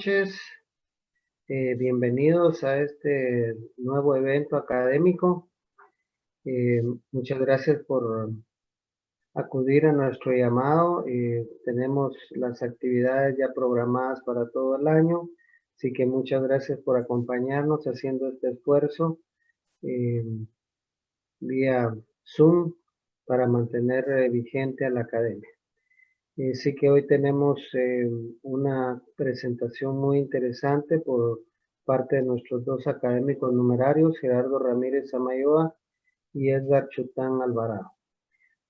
noches. Bienvenidos a este nuevo evento académico. Muchas gracias por acudir a nuestro llamado. Tenemos las actividades ya programadas para todo el año, así que muchas gracias por acompañarnos haciendo este esfuerzo vía Zoom para mantener vigente a la academia. Sí que hoy tenemos una presentación muy interesante por parte de nuestros dos académicos numerarios, Gerardo Ramírez Samayoa y Edgar Chután Alvarado.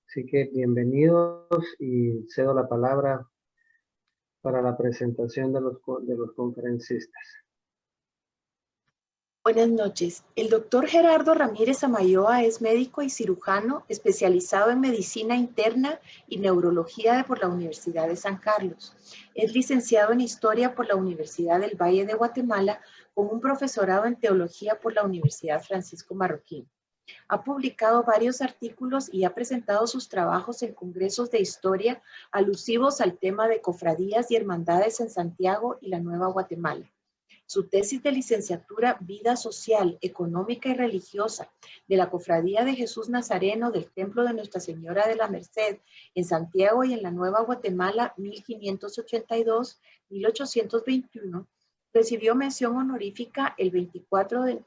Así que bienvenidos y cedo la palabra para la presentación de los conferencistas. Buenas noches. El doctor Gerardo Ramírez Samayoa es médico y cirujano especializado en medicina interna y neurología por la Universidad de San Carlos. Es licenciado en historia por la Universidad del Valle de Guatemala con un profesorado en teología por la Universidad Francisco Marroquín. Ha publicado varios artículos y ha presentado sus trabajos en congresos de historia alusivos al tema de cofradías y hermandades en Santiago y la Nueva Guatemala. Su tesis de licenciatura Vida Social, Económica y Religiosa de la Cofradía de Jesús Nazareno del Templo de Nuestra Señora de la Merced en Santiago y en la Nueva Guatemala 1582-1821 recibió mención honorífica el 24 de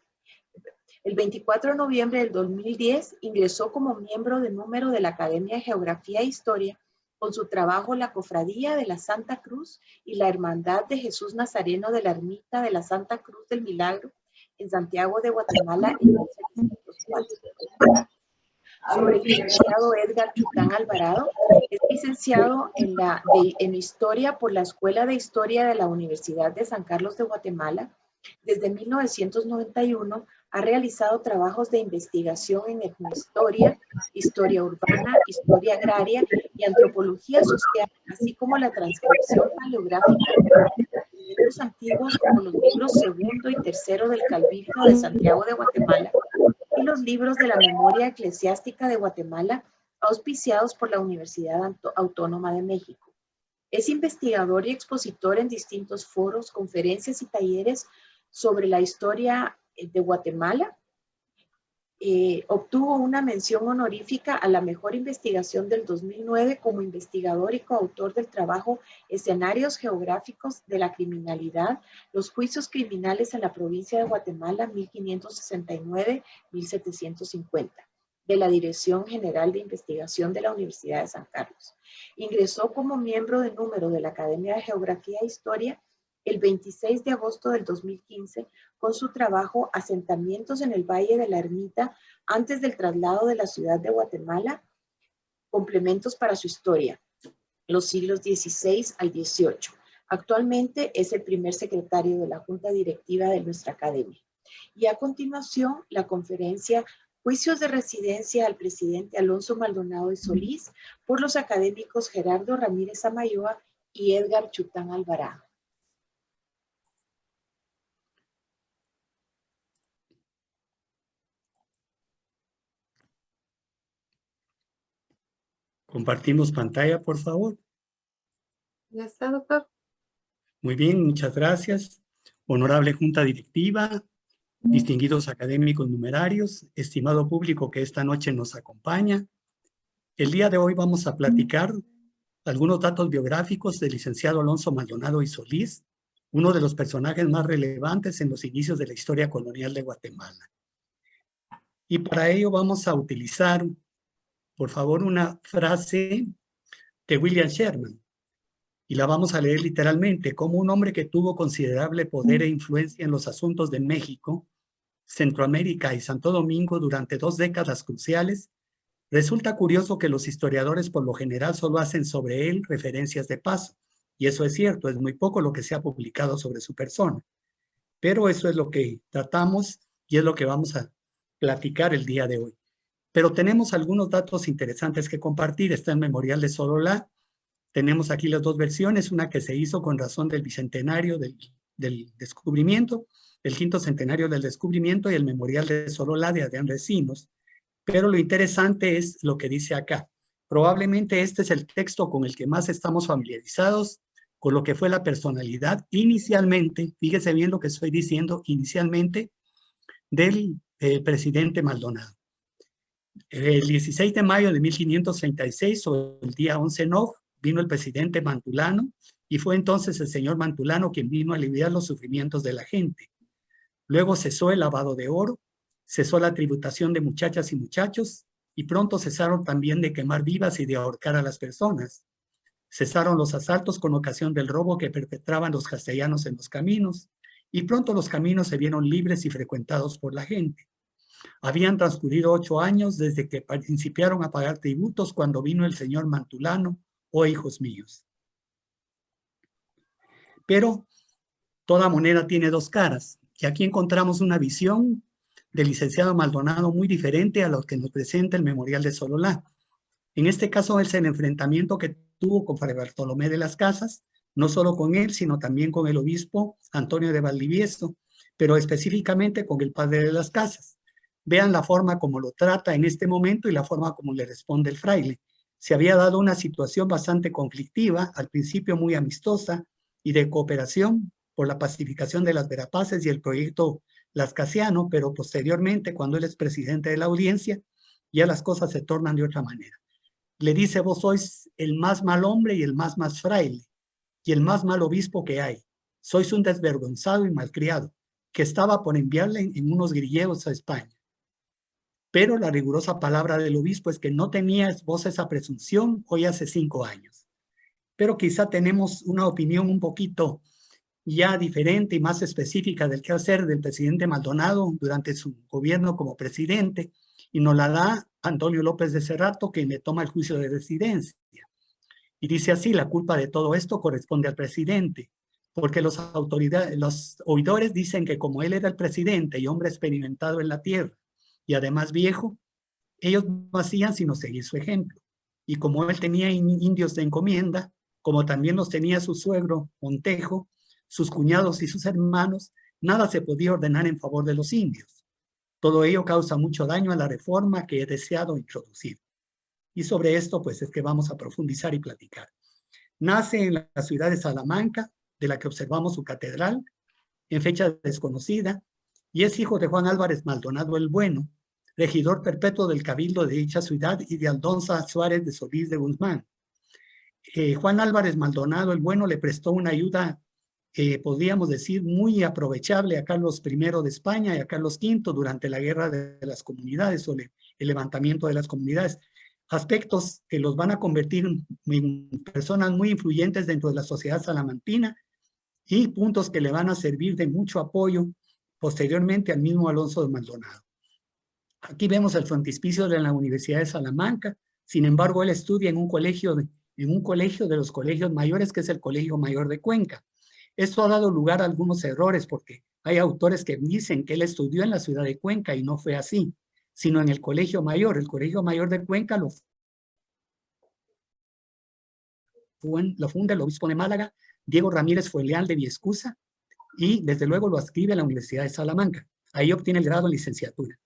noviembre del 2010. Ingresó como miembro de número de la Academia de Geografía e Historia con su trabajo La Cofradía de la Santa Cruz y la Hermandad de Jesús Nazareno de la Ermita de la Santa Cruz del Milagro en Santiago de Guatemala en 1704. Sobre el licenciado Edgar Chután Alvarado, es licenciado en Historia por la Escuela de Historia de la Universidad de San Carlos de Guatemala. Desde 1991 ha realizado trabajos de investigación en etnohistoria, historia urbana, historia agraria y antropología social, así como la transcripción paleográfica de documentos antiguos como los libros segundo y tercero del Cabildo de Santiago de Guatemala y los libros de la Memoria Eclesiástica de Guatemala, auspiciados por la Universidad Autónoma de México. Es investigador y expositor en distintos foros, conferencias y talleres sobre la historia de Guatemala. Obtuvo una mención honorífica a la mejor investigación del 2009 como investigador y coautor del trabajo Escenarios Geográficos de la Criminalidad, los juicios criminales en la provincia de Guatemala 1569-1750, de la Dirección General de Investigación de la Universidad de San Carlos. Ingresó como miembro de número de la Academia de Geografía e Historia el 26 de agosto del 2015 con su trabajo Asentamientos en el Valle de la Ermita antes del traslado de la ciudad de Guatemala, complementos para su historia, los siglos XVI al XVIII. Actualmente es el primer secretario de la Junta Directiva de nuestra academia. Y a continuación, la conferencia Juicios de Residencia al presidente Alonso Maldonado y Solís por los académicos Gerardo Ramírez Samayoa y Edgar Chután Alvarado. Compartimos pantalla, por favor. Ya está, doctor. Muy bien, muchas gracias. Honorable Junta Directiva, distinguidos académicos numerarios, estimado público que esta noche nos acompaña. El día de hoy vamos a platicar algunos datos biográficos del licenciado Alonso Maldonado y Solís, uno de los personajes más relevantes en los inicios de la historia colonial de Guatemala. Y para ello vamos a utilizar, por favor, una frase de William Sherman, y la vamos a leer literalmente: como un hombre que tuvo considerable poder e influencia en los asuntos de México, Centroamérica y Santo Domingo durante 2 décadas cruciales, resulta curioso que los historiadores por lo general solo hacen sobre él referencias de paso, y eso es cierto, es muy poco lo que se ha publicado sobre su persona, pero eso es lo que tratamos y es lo que vamos a platicar el día de hoy. Pero tenemos algunos datos interesantes que compartir. Está el Memorial de Sololá. Tenemos aquí las dos versiones, una que se hizo con razón del bicentenario del descubrimiento, el 5º centenario del descubrimiento, y el Memorial de Sololá de Adrián Recinos. Pero lo interesante es lo que dice acá. Probablemente este es el texto con el que más estamos familiarizados con lo que fue la personalidad inicialmente, fíjese bien lo que estoy diciendo, inicialmente del presidente Maldonado. El 16 de mayo de 1536, o el día 11 Nov, vino el presidente Mantulano, y fue entonces el señor Mantulano quien vino a aliviar los sufrimientos de la gente. Luego cesó el lavado de oro, cesó la tributación de muchachas y muchachos, y pronto cesaron también de quemar vivas y de ahorcar a las personas. Cesaron los asaltos con ocasión del robo que perpetraban los castellanos en los caminos, y pronto los caminos se vieron libres y frecuentados por la gente. Habían transcurrido 8 años desde que principiaron a pagar tributos cuando vino el señor Mantulano, oh hijos míos. Pero toda moneda tiene dos caras, y aquí encontramos una visión del licenciado Maldonado muy diferente a lo que nos presenta el Memorial de Sololá. En este caso es el enfrentamiento que tuvo con Fray Bartolomé de las Casas, no solo con él, sino también con el obispo Antonio de Valdivieso, pero específicamente con el padre de las Casas. Vean la forma como lo trata en este momento y la forma como le responde el fraile. Se había dado una situación bastante conflictiva, al principio muy amistosa y de cooperación por la pacificación de las Verapaces y el proyecto lascasiano, pero posteriormente, cuando él es presidente de la audiencia, ya las cosas se tornan de otra manera. Le dice: vos sois el más mal hombre y el más fraile, y el más mal obispo que hay. Sois un desvergonzado y malcriado, que estaba por enviarle en unos grilleros a España. Pero la rigurosa palabra del obispo es que no tenías vos esa presunción hoy hace 5 años. Pero quizá tenemos una opinión un poquito ya diferente y más específica del quehacer del presidente Maldonado durante su gobierno como presidente, y nos la da Antonio López de Cerrato, quien le toma el juicio de residencia. Y dice así: la culpa de todo esto corresponde al presidente, porque los oidores dicen que como él era el presidente y hombre experimentado en la tierra, y además viejo, ellos no hacían sino seguir su ejemplo. Y como él tenía indios de encomienda, como también los tenía su suegro Montejo, sus cuñados y sus hermanos, nada se podía ordenar en favor de los indios. Todo ello causa mucho daño a la reforma que he deseado introducir. Y sobre esto, pues, es que vamos a profundizar y platicar. Nace en la ciudad de Salamanca, de la que observamos su catedral, en fecha desconocida, y es hijo de Juan Álvarez Maldonado el Bueno, regidor perpetuo del cabildo de dicha ciudad, y de Aldonza Suárez de Solís de Guzmán. Juan Álvarez Maldonado el Bueno le prestó una ayuda, podríamos decir, muy aprovechable a Carlos I de España y a Carlos V durante la guerra de las comunidades, o el levantamiento de las comunidades. Aspectos que los van a convertir en personas muy influyentes dentro de la sociedad salamantina, y puntos que le van a servir de mucho apoyo posteriormente al mismo Alonso de Maldonado. Aquí vemos el frontispicio de la Universidad de Salamanca. Sin embargo, él estudia en un colegio de los colegios mayores, que es el Colegio Mayor de Cuenca. Esto ha dado lugar a algunos errores, porque hay autores que dicen que él estudió en la ciudad de Cuenca, y no fue así, sino en el Colegio Mayor. El Colegio Mayor de Cuenca lo funda el obispo de Málaga, Diego Ramírez Fuenleal de Viescusa, y desde luego lo adscribe a la Universidad de Salamanca. Ahí obtiene el grado en licenciatura.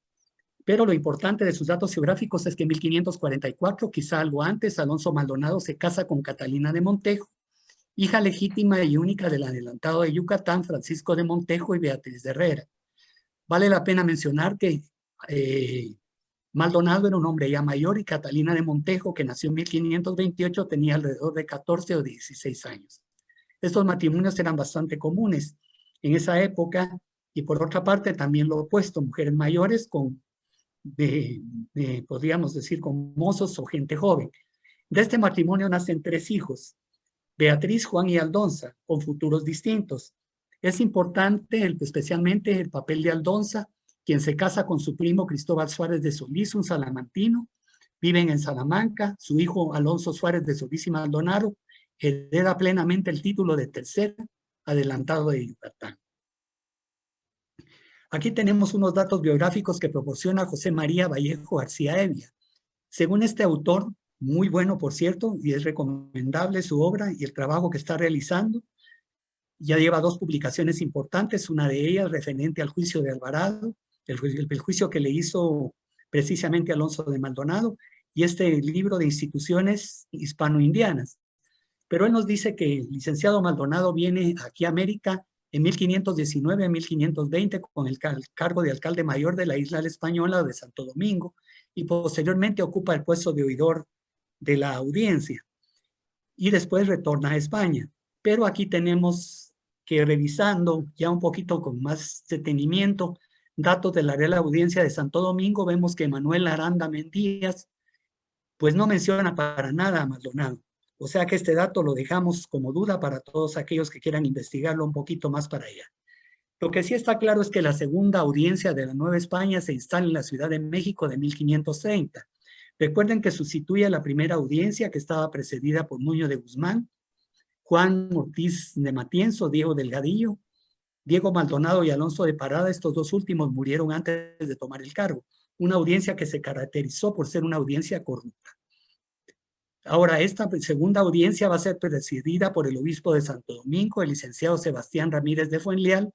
Pero lo importante de sus datos geográficos es que en 1544, quizá algo antes, Alonso Maldonado se casa con Catalina de Montejo, hija legítima y única del adelantado de Yucatán, Francisco de Montejo, y Beatriz de Herrera. Vale la pena mencionar que Maldonado era un hombre ya mayor, y Catalina de Montejo, que nació en 1528, tenía alrededor de 14 o 16 años. Estos matrimonios eran bastante comunes en esa época, y por otra parte también lo opuesto, mujeres mayores podríamos decir, con mozos o gente joven. De este matrimonio nacen 3 hijos: Beatriz, Juan y Aldonza, con futuros distintos. Es importante especialmente el papel de Aldonza, quien se casa con su primo Cristóbal Suárez de Solís, un salamantino. Viven en Salamanca. Su hijo Alonso Suárez de Solís y Maldonado hereda plenamente el título de tercer adelantado de Yucatán. Aquí tenemos unos datos biográficos que proporciona José María Vallejo García Evia. Según este autor, muy bueno por cierto, y es recomendable su obra y el trabajo que está realizando, ya lleva 2 publicaciones importantes, una de ellas referente al juicio de Alvarado, el juicio que le hizo precisamente Alonso de Maldonado, y este libro de instituciones hispano-indianas. Pero él nos dice que el licenciado Maldonado viene aquí a América en 1519 a 1520 con el cargo de alcalde mayor de la isla española de Santo Domingo y posteriormente ocupa el puesto de oidor de la audiencia y después retorna a España. Pero aquí tenemos que, revisando ya un poquito con más detenimiento datos de la Real Audiencia de Santo Domingo, vemos que Manuel Aranda Mendías pues no menciona para nada a Maldonado. O sea que este dato lo dejamos como duda para todos aquellos que quieran investigarlo un poquito más para allá. Lo que sí está claro es que la segunda audiencia de la Nueva España se instala en la Ciudad de México de 1530. Recuerden que sustituye a la primera audiencia que estaba precedida por Nuño de Guzmán, Juan Ortiz de Matienzo, Diego Delgadillo, Diego Maldonado y Alonso de Parada. Estos dos últimos murieron antes de tomar el cargo. Una audiencia que se caracterizó por ser una audiencia corrupta. Ahora, esta segunda audiencia va a ser presidida por el obispo de Santo Domingo, el licenciado Sebastián Ramírez de Fuenleal,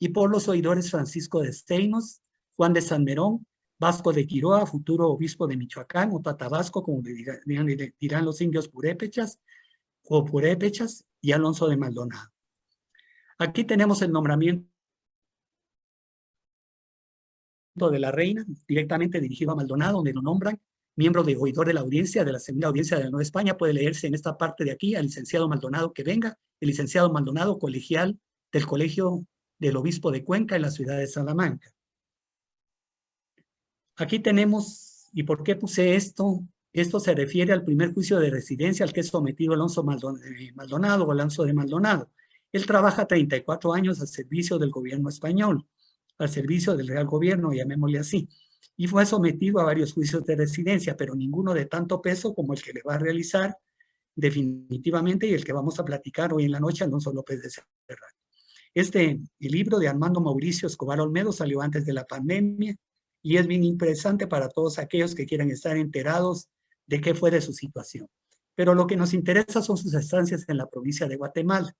y por los oidores Francisco de Steinos, Juan de Salmerón, Vasco de Quiroa, futuro obispo de Michoacán, o Tatabasco, como le dirán los indios purépechas, o purépechas, y Alonso de Maldonado. Aquí tenemos el nombramiento de la reina, directamente dirigido a Maldonado, donde lo nombran miembro de oidor de la audiencia, de la segunda audiencia de la Nueva España. Puede leerse en esta parte de aquí al licenciado Maldonado que venga, el licenciado Maldonado, colegial del Colegio del Obispo de Cuenca en la ciudad de Salamanca. Aquí tenemos, ¿y por qué puse esto? Esto se refiere al primer juicio de residencia al que es sometido Alonso Maldonado o Alonso de Maldonado. Él trabaja 34 años al servicio del gobierno español, al servicio del Real Gobierno, llamémosle así, y fue sometido a varios juicios de residencia, pero ninguno de tanto peso como el que le va a realizar definitivamente y el que vamos a platicar hoy en la noche, Alonso López de Serrano. El libro de Armando Mauricio Escobar Olmedo salió antes de la pandemia y es bien interesante para todos aquellos que quieran estar enterados de qué fue de su situación. Pero lo que nos interesa son sus estancias en la provincia de Guatemala.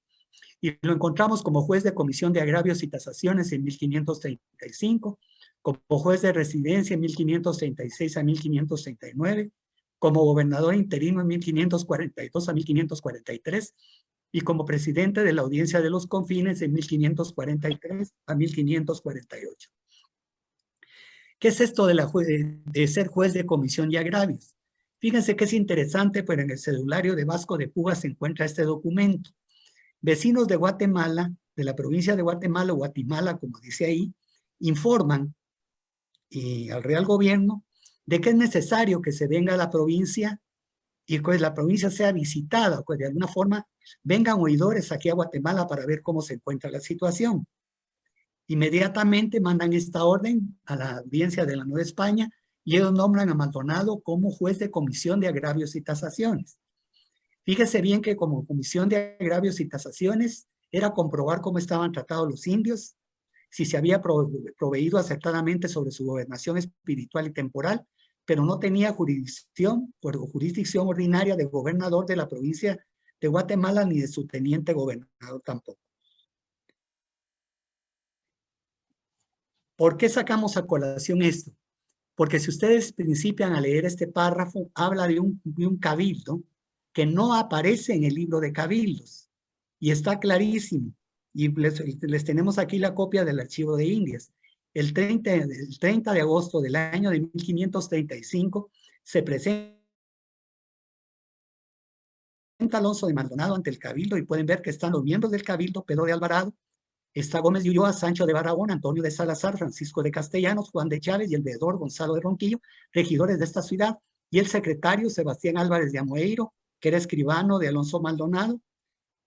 Y lo encontramos como juez de comisión de agravios y tasaciones en 1535, como juez de residencia en 1536 a 1539, como gobernador interino en 1542 a 1543 y como presidente de la Audiencia de los Confines en 1543 a 1548. ¿Qué es esto de ser juez de comisión de agravios? Fíjense que es interesante, pero en el cedulario de Vasco de Puga se encuentra este documento. Vecinos de Guatemala, de la provincia de Guatemala, o Guatemala, como dice ahí, informan al Real Gobierno de que es necesario que se venga a la provincia y que la provincia sea visitada, o que de alguna forma vengan oidores aquí a Guatemala para ver cómo se encuentra la situación. Inmediatamente mandan esta orden a la audiencia de la Nueva España y ellos nombran a Maldonado como juez de comisión de agravios y tasaciones. Fíjese bien que como comisión de agravios y tasaciones era comprobar cómo estaban tratados los indios, si se había proveído acertadamente sobre su gobernación espiritual y temporal, pero no tenía jurisdicción ordinaria de gobernador de la provincia de Guatemala ni de su teniente gobernador tampoco. ¿Por qué sacamos a colación esto? Porque si ustedes principian a leer este párrafo, habla de un cabildo que no aparece en el libro de cabildos y está clarísimo. Y les tenemos aquí la copia del archivo de Indias. El 30 de agosto del año de 1535 se presenta Alonso de Maldonado ante el cabildo y pueden ver que están los miembros del cabildo: Pedro de Alvarado, está Gómez de Ulloa, Sancho de Barragón, Antonio de Salazar, Francisco de Castellanos, Juan de Chávez y el veedor Gonzalo de Ronquillo, regidores de esta ciudad, y el secretario Sebastián Álvarez de Amoeiro, que era escribano de Alonso Maldonado,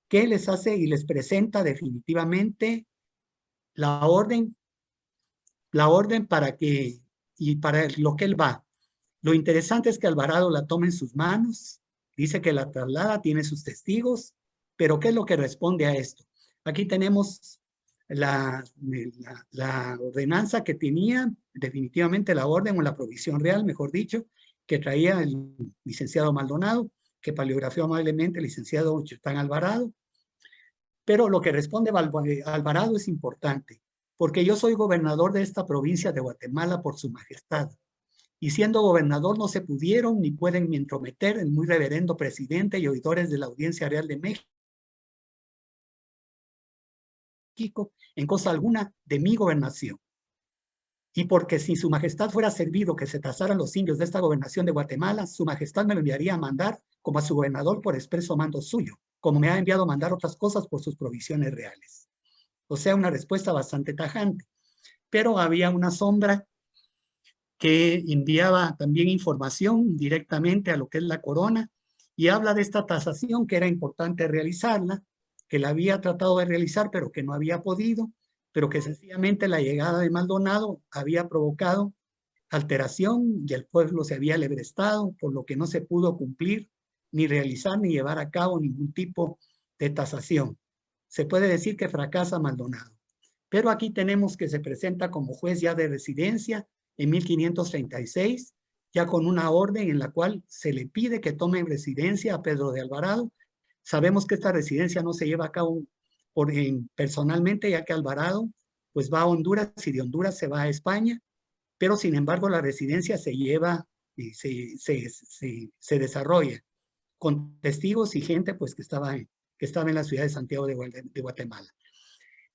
que les hace y les presenta definitivamente la orden para lo que él va. Lo interesante es que Alvarado la toma en sus manos, dice que la traslada, tiene sus testigos, pero ¿qué es lo que responde a esto? Aquí tenemos la ordenanza que tenía, definitivamente la orden o la provisión real, mejor dicho, que traía el licenciado Maldonado, que paleografió amablemente el licenciado Chután Alvarado. Pero lo que responde Alvarado es importante, porque yo soy gobernador de esta provincia de Guatemala por su majestad. y siendo gobernador no se pudieron ni pueden entrometer el muy reverendo presidente y oidores de la Audiencia Real de México en cosa alguna de mi gobernación. Y porque si su majestad fuera servido que se tasaran los indios de esta gobernación de Guatemala, su majestad me lo enviaría a mandar como a su gobernador por expreso mando suyo, como me ha enviado a mandar otras cosas por sus provisiones reales. O sea, una respuesta bastante tajante. Pero había una sombra que enviaba también información directamente a lo que es la corona y habla de esta tasación que era importante realizarla, que la había tratado de realizar pero que no había podido, pero que sencillamente la llegada de Maldonado había provocado alteración y el pueblo se había lebrestado, por lo que no se pudo cumplir ni realizar ni llevar a cabo ningún tipo de tasación. Se puede decir que fracasa Maldonado. Pero aquí tenemos que se presenta como juez ya de residencia en 1536, ya con una orden en la cual se le pide que tome en residencia a Pedro de Alvarado. Sabemos que esta residencia no se lleva a cabo personalmente, ya que Alvarado pues va a Honduras y de Honduras se va a España, pero sin embargo la residencia se lleva y se desarrolla con testigos y gente pues que estaba en la ciudad de Santiago de Guatemala.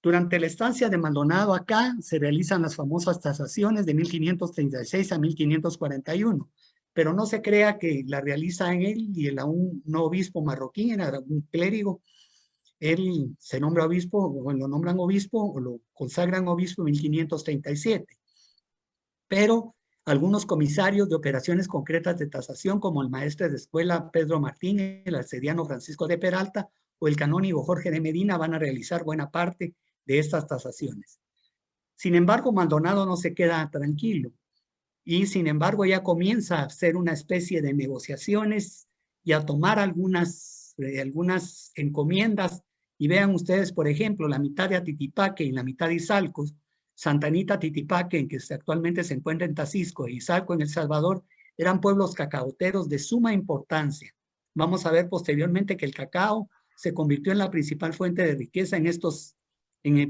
Durante la estancia de Maldonado acá se realizan las famosas tasaciones de 1536 a 1541, pero no se crea que la realiza en él y un obispo marroquí, era un clérigo. Él se nombra obispo, o lo nombran obispo, o lo consagran obispo en 1537. Pero algunos comisarios de operaciones concretas de tasación, como el maestre de escuela Pedro Martín, el arcediano Francisco de Peralta o el canónigo Jorge de Medina, van a realizar buena parte de estas tasaciones. Sin embargo, Maldonado no se queda tranquilo y sin embargo ya comienza a hacer una especie de negociaciones y a tomar algunas encomiendas. Y vean ustedes, por ejemplo, la mitad de Atitipaque y la mitad de Izalco, Santa Anita Titipaque, que actualmente se encuentra en Tacisco, e Izalco en El Salvador, eran pueblos cacaoteros de suma importancia. Vamos a ver posteriormente que el cacao se convirtió en la principal fuente de riqueza en estos,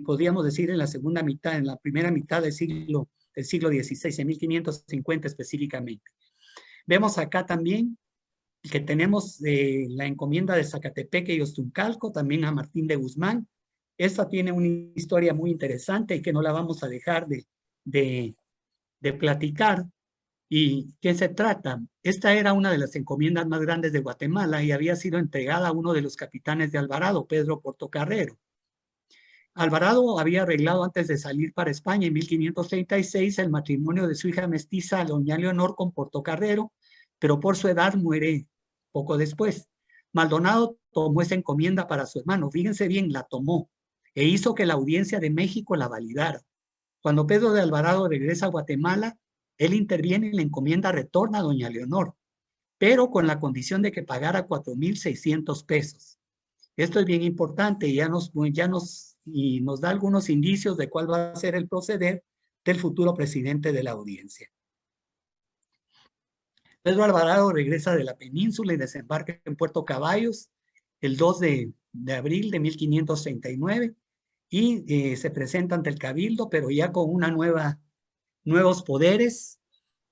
podríamos decir, en la segunda mitad, en la primera mitad del siglo XVI, en 1550 específicamente. Vemos acá también que tenemos la encomienda de Zacatepeque y Ostuncalco, también a Martín de Guzmán. Esta tiene una historia muy interesante y que no la vamos a dejar de platicar. ¿Y qué se trata? Esta era una de las encomiendas más grandes de Guatemala y había sido entregada a uno de los capitanes de Alvarado, Pedro Portocarrero. Alvarado había arreglado antes de salir para España en 1536 el matrimonio de su hija mestiza, doña Leonor, con Portocarrero, pero por su edad muere poco después. Maldonado tomó esa encomienda para su hermano, fíjense bien, la tomó e hizo que la Audiencia de México la validara. Cuando Pedro de Alvarado regresa a Guatemala, él interviene y la encomienda retorna a doña Leonor, pero con la condición de que pagara 4,600 pesos. Esto es bien importante y nos da algunos indicios de cuál va a ser el proceder del futuro presidente de la audiencia. Pedro Alvarado regresa de la península y desembarca en Puerto Caballos el 2 de abril de 1539 y se presenta ante el cabildo, pero ya con nuevos poderes,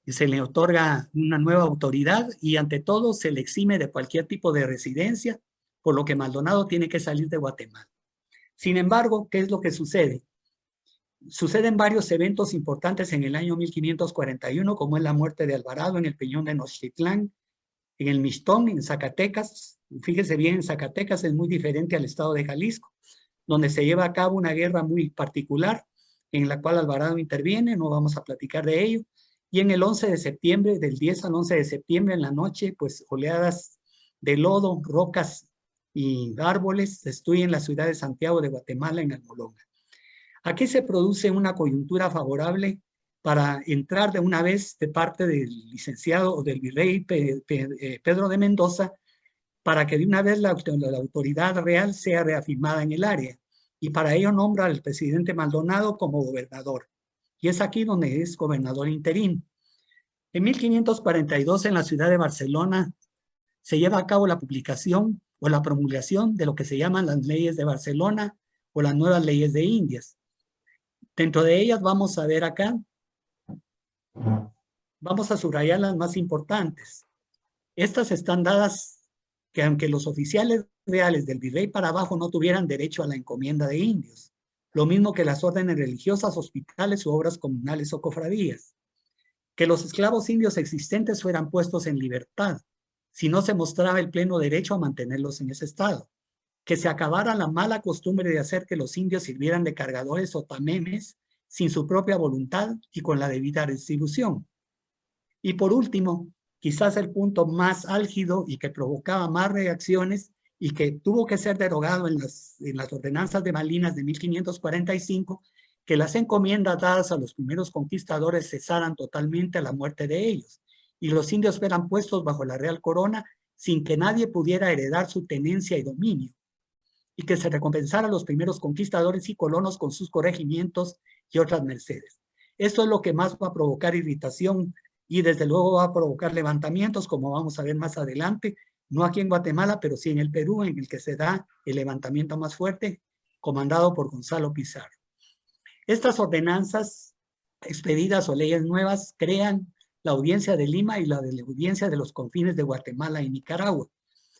y se le otorga una nueva autoridad y ante todo se le exime de cualquier tipo de residencia, por lo que Maldonado tiene que salir de Guatemala. Sin embargo, ¿qué es lo que sucede? Suceden varios eventos importantes en el año 1541, como es la muerte de Alvarado en el Peñón de Nochitlán, en el Mixtón, en Zacatecas. Fíjese bien, en Zacatecas es muy diferente al estado de Jalisco, donde se lleva a cabo una guerra muy particular, en la cual Alvarado interviene, no vamos a platicar de ello. Y en el 11 de septiembre, del 10 al 11 de septiembre, en la noche, pues oleadas de lodo, rocas y árboles destruyen la ciudad de Santiago de Guatemala en Almolonga. Aquí se produce una coyuntura favorable para entrar de una vez de parte del licenciado o del virrey Pedro de Mendoza, para que de una vez la autoridad real sea reafirmada en el área. Y para ello nombra al presidente Maldonado como gobernador. Y es aquí donde es gobernador interino. En 1542, en la ciudad de Barcelona, se lleva a cabo la publicación o la promulgación de lo que se llaman las leyes de Barcelona o las nuevas leyes de Indias. Dentro de ellas vamos a ver acá Vamos a subrayar las más importantes. Estas están dadas que aunque los oficiales reales del virrey para abajo no tuvieran derecho a la encomienda de indios, lo mismo que las órdenes religiosas, hospitales u obras comunales o cofradías. Que los esclavos indios existentes fueran puestos en libertad, si no se mostraba el pleno derecho a mantenerlos en ese estado. Que se acabara la mala costumbre de hacer que los indios sirvieran de cargadores o tamemes sin su propia voluntad y con la debida distribución. Y por último, quizás el punto más álgido y que provocaba más reacciones y que tuvo que ser derogado en las ordenanzas de Malinas de 1545, que las encomiendas dadas a los primeros conquistadores cesaran totalmente a la muerte de ellos, y los indios fueran puestos bajo la real corona sin que nadie pudiera heredar su tenencia y dominio, y que se recompensara a los primeros conquistadores y colonos con sus corregimientos y otras mercedes. Esto es lo que más va a provocar irritación y desde luego va a provocar levantamientos, como vamos a ver más adelante, no aquí en Guatemala, pero sí en el Perú, en el que se da el levantamiento más fuerte, comandado por Gonzalo Pizarro. Estas ordenanzas expedidas o leyes nuevas crean la audiencia de Lima y la de la audiencia de los confines de Guatemala y Nicaragua,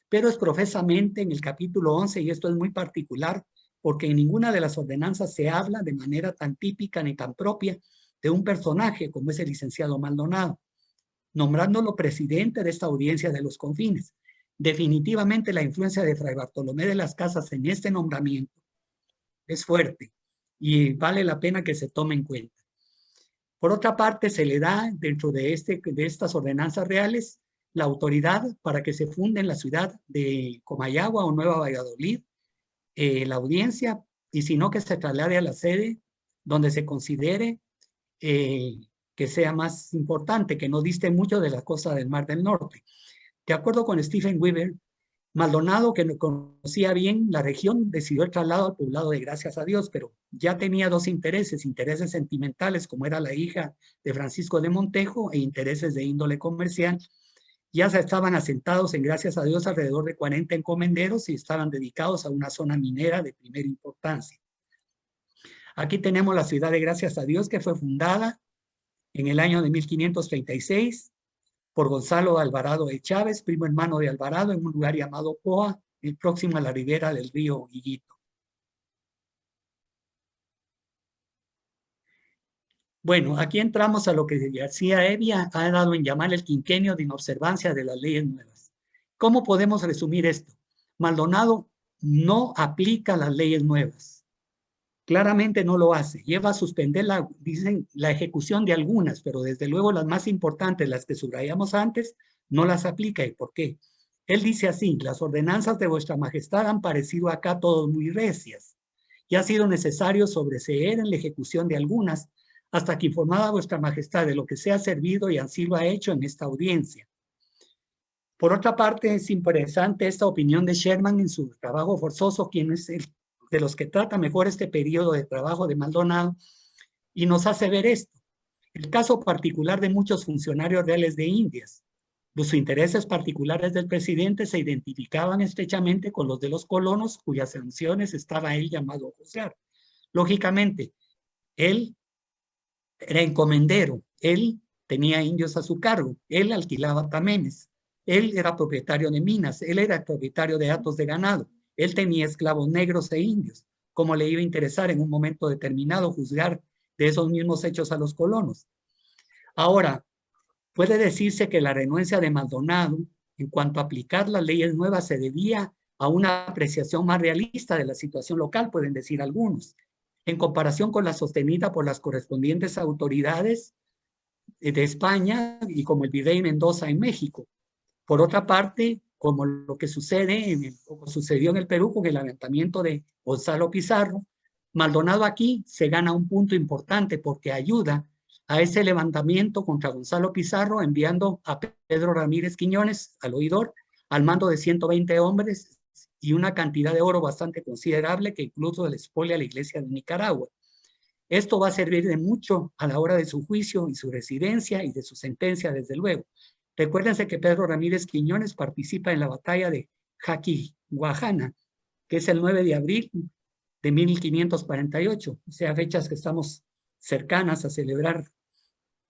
pero es profesamente en el capítulo 11, y esto es muy particular, porque en ninguna de las ordenanzas se habla de manera tan típica ni tan propia de un personaje como es el licenciado Maldonado, nombrándolo presidente de esta audiencia de los confines. Definitivamente la influencia de Fray Bartolomé de las Casas en este nombramiento es fuerte y vale la pena que se tome en cuenta. Por otra parte, se le da dentro de estas ordenanzas reales la autoridad para que se funde en la ciudad de Comayagua o Nueva Valladolid la audiencia, y si no, que se traslade a la sede donde se considere que sea más importante, que no diste mucho de la costa del Mar del Norte. De acuerdo con Stephen Weaver, Maldonado, que no conocía bien la región, decidió el traslado al poblado de Gracias a Dios, pero ya tenía dos intereses sentimentales, como era la hija de Francisco de Montejo, e intereses de índole comercial. Ya se estaban asentados en Gracias a Dios alrededor de 40 encomenderos y estaban dedicados a una zona minera de primera importancia. Aquí tenemos la ciudad de Gracias a Dios, que fue fundada en el año de 1536 por Gonzalo Alvarado de Chávez, primo hermano de Alvarado, en un lugar llamado Poa, próximo a la ribera del río Higuito. Bueno, aquí entramos a lo que García Hevia ha dado en llamar el quinquenio de inobservancia de las leyes nuevas. ¿Cómo podemos resumir esto? Maldonado no aplica las leyes nuevas. Claramente no lo hace. Lleva a suspender la ejecución de algunas, pero desde luego las más importantes, las que subrayamos antes, no las aplica. ¿Y por qué? Él dice así: las ordenanzas de vuestra majestad han parecido acá todos muy recias, y ha sido necesario sobreseer en la ejecución de algunas, hasta que informada vuestra majestad de lo que se ha servido y así lo ha hecho en esta audiencia. Por otra parte, es interesante esta opinión de Sherman en su trabajo forzoso, quien es el de los que trata mejor este periodo de trabajo de Maldonado, y nos hace ver esto. El caso particular de muchos funcionarios reales de Indias. Los intereses particulares del presidente se identificaban estrechamente con los de los colonos, cuyas sanciones estaba él llamado a juzgar. Lógicamente, él era encomendero, él tenía indios a su cargo, él alquilaba tamemes, él era propietario de minas, él era propietario de hatos de ganado, él tenía esclavos negros e indios. ¿Cómo le iba a interesar en un momento determinado juzgar de esos mismos hechos a los colonos? Ahora, puede decirse que la renuencia de Maldonado en cuanto a aplicar las leyes nuevas se debía a una apreciación más realista de la situación local, pueden decir algunos, en comparación con la sostenida por las correspondientes autoridades de España y como el virrey Mendoza en México. Por otra parte, como lo que sucedió en el Perú con el levantamiento de Gonzalo Pizarro, Maldonado aquí se gana un punto importante porque ayuda a ese levantamiento contra Gonzalo Pizarro, enviando a Pedro Ramírez Quiñones, al oidor, al mando de 120 hombres y una cantidad de oro bastante considerable que incluso le expolia a la iglesia de Nicaragua. Esto va a servir de mucho a la hora de su juicio y su residencia y de su sentencia, desde luego. Recuérdense que Pedro Ramírez Quiñones participa en la batalla de Jaquihuajana, que es el 9 de abril de 1548, o sea, fechas que estamos cercanas a celebrar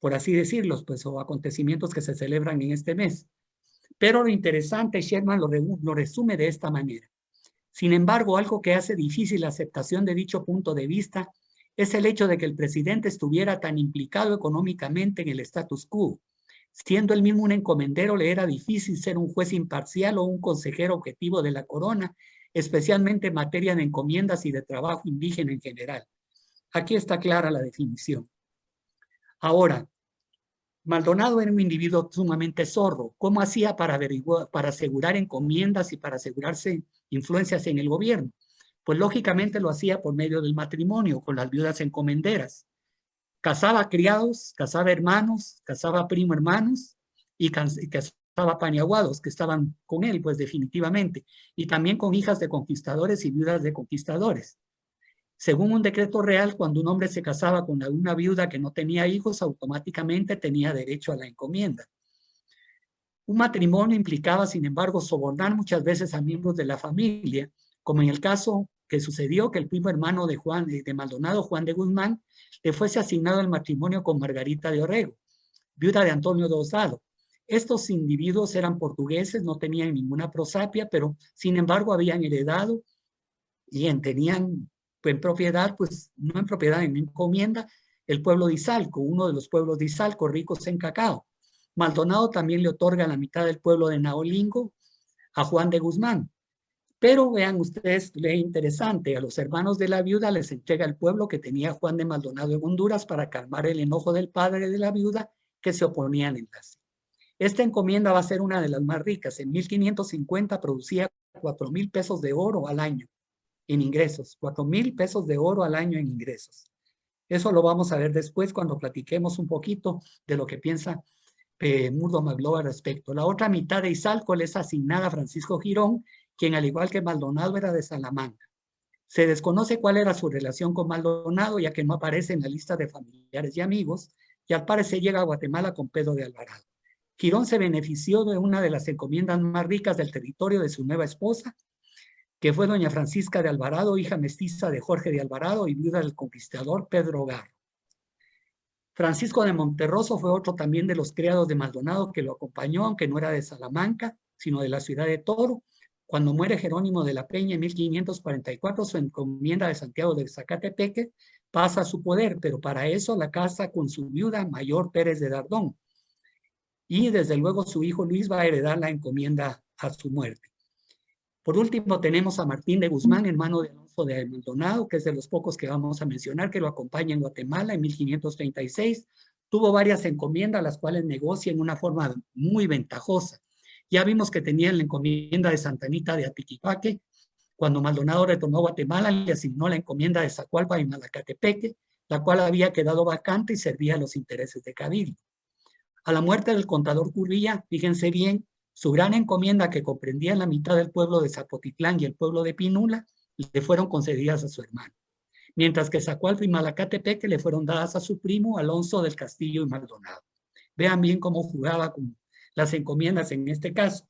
por así decirlo, pues, o acontecimientos que se celebran en este mes. Pero lo interesante, Sherman lo resume de esta manera. Sin embargo, algo que hace difícil la aceptación de dicho punto de vista es el hecho de que el presidente estuviera tan implicado económicamente en el status quo. Siendo él mismo un encomendero, le era difícil ser un juez imparcial o un consejero objetivo de la corona, especialmente en materia de encomiendas y de trabajo indígena en general. Aquí está clara la definición. Ahora, Maldonado era un individuo sumamente zorro. ¿Cómo hacía para asegurar encomiendas y para asegurarse influencias en el gobierno? Pues lógicamente lo hacía por medio del matrimonio con las viudas encomenderas. Casaba criados, casaba hermanos, casaba primo hermanos y casaba paniaguados que estaban con él, pues definitivamente. Y también con hijas de conquistadores y viudas de conquistadores. Según un decreto real, cuando un hombre se casaba con una viuda que no tenía hijos, automáticamente tenía derecho a la encomienda. Un matrimonio implicaba, sin embargo, sobornar muchas veces a miembros de la familia, como en el caso que sucedió que el primo hermano de Maldonado, Juan de Guzmán, le fuese asignado el matrimonio con Margarita de Orrego, viuda de Antonio de Osado. Estos individuos eran portugueses, no tenían ninguna prosapia, pero sin embargo habían heredado y tenían en propiedad, pues no en propiedad, en encomienda, el pueblo de Izalco, uno de los pueblos de Izalco, ricos en cacao. Maldonado también le otorga la mitad del pueblo de Naolingo a Juan de Guzmán. Pero vean ustedes, es interesante, a los hermanos de la viuda les entrega el pueblo que tenía Juan de Maldonado en Honduras para calmar el enojo del padre de la viuda que se oponía al enlace. Esta encomienda va a ser una de las más ricas. En 1550 producía 4,000 pesos de oro al año en ingresos, 4,000 pesos de oro al año en ingresos. Eso lo vamos a ver después cuando platiquemos un poquito de lo que piensa Murdo Magló al respecto. La otra mitad de Izalco le es asignada a Francisco Girón, quien al igual que Maldonado era de Salamanca. Se desconoce cuál era su relación con Maldonado, ya que no aparece en la lista de familiares y amigos, y al parecer llega a Guatemala con Pedro de Alvarado. Girón se benefició de una de las encomiendas más ricas del territorio de su nueva esposa, que fue doña Francisca de Alvarado, hija mestiza de Jorge de Alvarado y viuda del conquistador Pedro Garro. Francisco de Monterroso fue otro también de los criados de Maldonado que lo acompañó, aunque no era de Salamanca, sino de la ciudad de Toro. Cuando muere Jerónimo de la Peña en 1544, su encomienda de Santiago de Zacatepeque pasa a su poder, pero para eso la casa con su viuda Mayor Pérez de Dardón. Y desde luego su hijo Luis va a heredar la encomienda a su muerte. Por último, tenemos a Martín de Guzmán, hermano de Alonso de Maldonado, que es de los pocos que vamos a mencionar, que lo acompaña en Guatemala en 1536. Tuvo varias encomiendas, las cuales negocia en una forma muy ventajosa. Ya vimos que tenía la encomienda de Santa Anita de Atiquipaque. Cuando Maldonado retornó a Guatemala, le asignó la encomienda de Zacualpa y Malacatepeque, la cual había quedado vacante y servía a los intereses de Cabildo. A la muerte del contador Curvilla, fíjense bien, su gran encomienda, que comprendía la mitad del pueblo de Zapotitlán y el pueblo de Pinula, le fueron concedidas a su hermano, mientras que Zacualpa y Malacatepeque le fueron dadas a su primo Alonso del Castillo y Maldonado. Vean bien cómo jugaba con las encomiendas en este caso.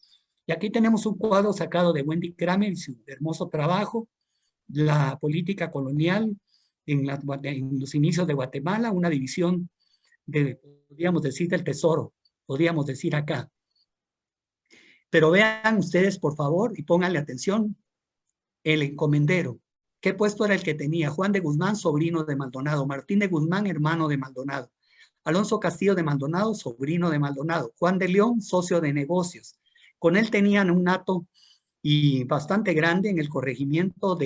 Y aquí tenemos un cuadro sacado de Wendy Kramer y su hermoso trabajo, la política colonial en los inicios de Guatemala, una división podríamos decir, del tesoro, podríamos decir acá. Pero vean ustedes, por favor, y pónganle atención, el encomendero. ¿Qué puesto era el que tenía? Juan de Guzmán, sobrino de Maldonado. Martín de Guzmán, hermano de Maldonado. Alonso Castillo de Maldonado, sobrino de Maldonado. Juan de León, socio de negocios. Con él tenían un hato y bastante grande en el corregimiento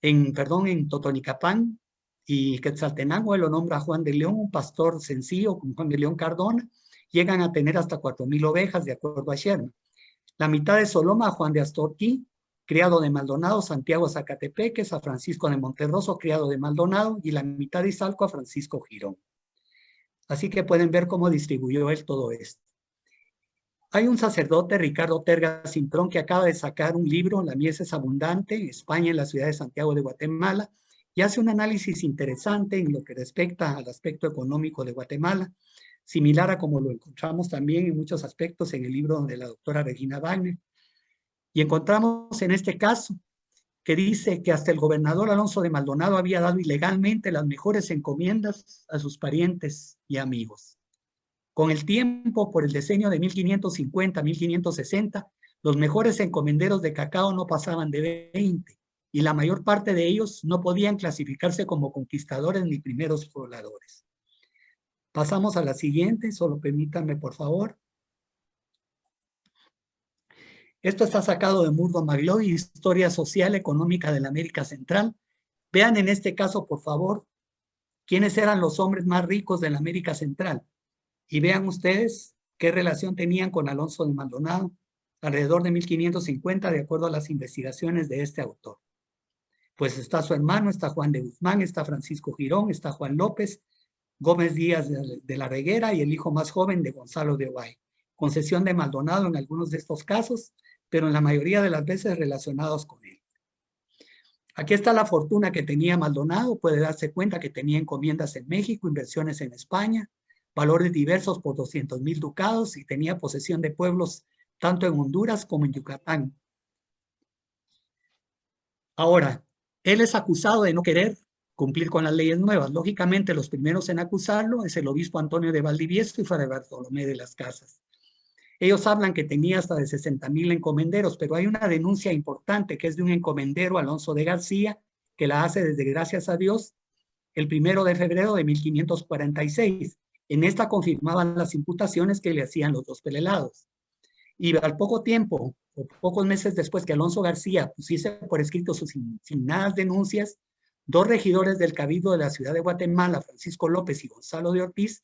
en Totonicapán y Quetzaltenango. Él lo nombra Juan de León, un pastor sencillo con Juan de León Cardona. Llegan a tener hasta 4,000 ovejas, de acuerdo a Sherman. La mitad de Soloma, Juan de Astorquí, criado de Maldonado, Santiago Zacatepeque, a Francisco de Monterroso, criado de Maldonado, y la mitad de Izalco a Francisco Girón. Así que pueden ver cómo distribuyó él todo esto. Hay un sacerdote, Ricardo Terga Cintrón, que acaba de sacar un libro, La mies es abundante, España en la ciudad de Santiago de Guatemala, y hace un análisis interesante en lo que respecta al aspecto económico de Guatemala, similar a como lo encontramos también en muchos aspectos en el libro de la doctora Regina Wagner. Y encontramos en este caso que dice que hasta el gobernador Alonso de Maldonado había dado ilegalmente las mejores encomiendas a sus parientes y amigos. Con el tiempo, por el decenio de 1550-1560, los mejores encomenderos de cacao no pasaban de 20, y la mayor parte de ellos no podían clasificarse como conquistadores ni primeros pobladores. Pasamos a la siguiente, solo permítanme, por favor. Esto está sacado de Murdo Magloy, Historia Social Económica de la América Central. Vean en este caso, por favor, quiénes eran los hombres más ricos de la América Central. Y vean ustedes qué relación tenían con Alonso de Maldonado, alrededor de 1550, de acuerdo a las investigaciones de este autor. Pues está su hermano, está Juan de Guzmán, está Francisco Girón, está Juan López, Gómez Díaz de la Reguera y el hijo más joven de Gonzalo de Obay. Concesión de Maldonado en algunos de estos casos, pero en la mayoría de las veces relacionados con él. Aquí está la fortuna que tenía Maldonado. Puede darse cuenta que tenía encomiendas en México, inversiones en España, valores diversos por 200,000 ducados y tenía posesión de pueblos tanto en Honduras como en Yucatán. Ahora, él es acusado de no querer cumplir con las leyes nuevas. Lógicamente, los primeros en acusarlo es el obispo Antonio de Valdivieso y Fray Bartolomé de las Casas. Ellos hablan que tenía hasta de 60,000 encomenderos, pero hay una denuncia importante que es de un encomendero, Alonso de García, que la hace desde Gracias a Dios el 1 de febrero de 1546. En esta confirmaban las imputaciones que le hacían los dos pelelados. Y al poco tiempo, o pocos meses después que Alonso García pusiese por escrito sus insignadas denuncias, dos regidores del Cabildo de la ciudad de Guatemala, Francisco López y Gonzalo de Ortiz,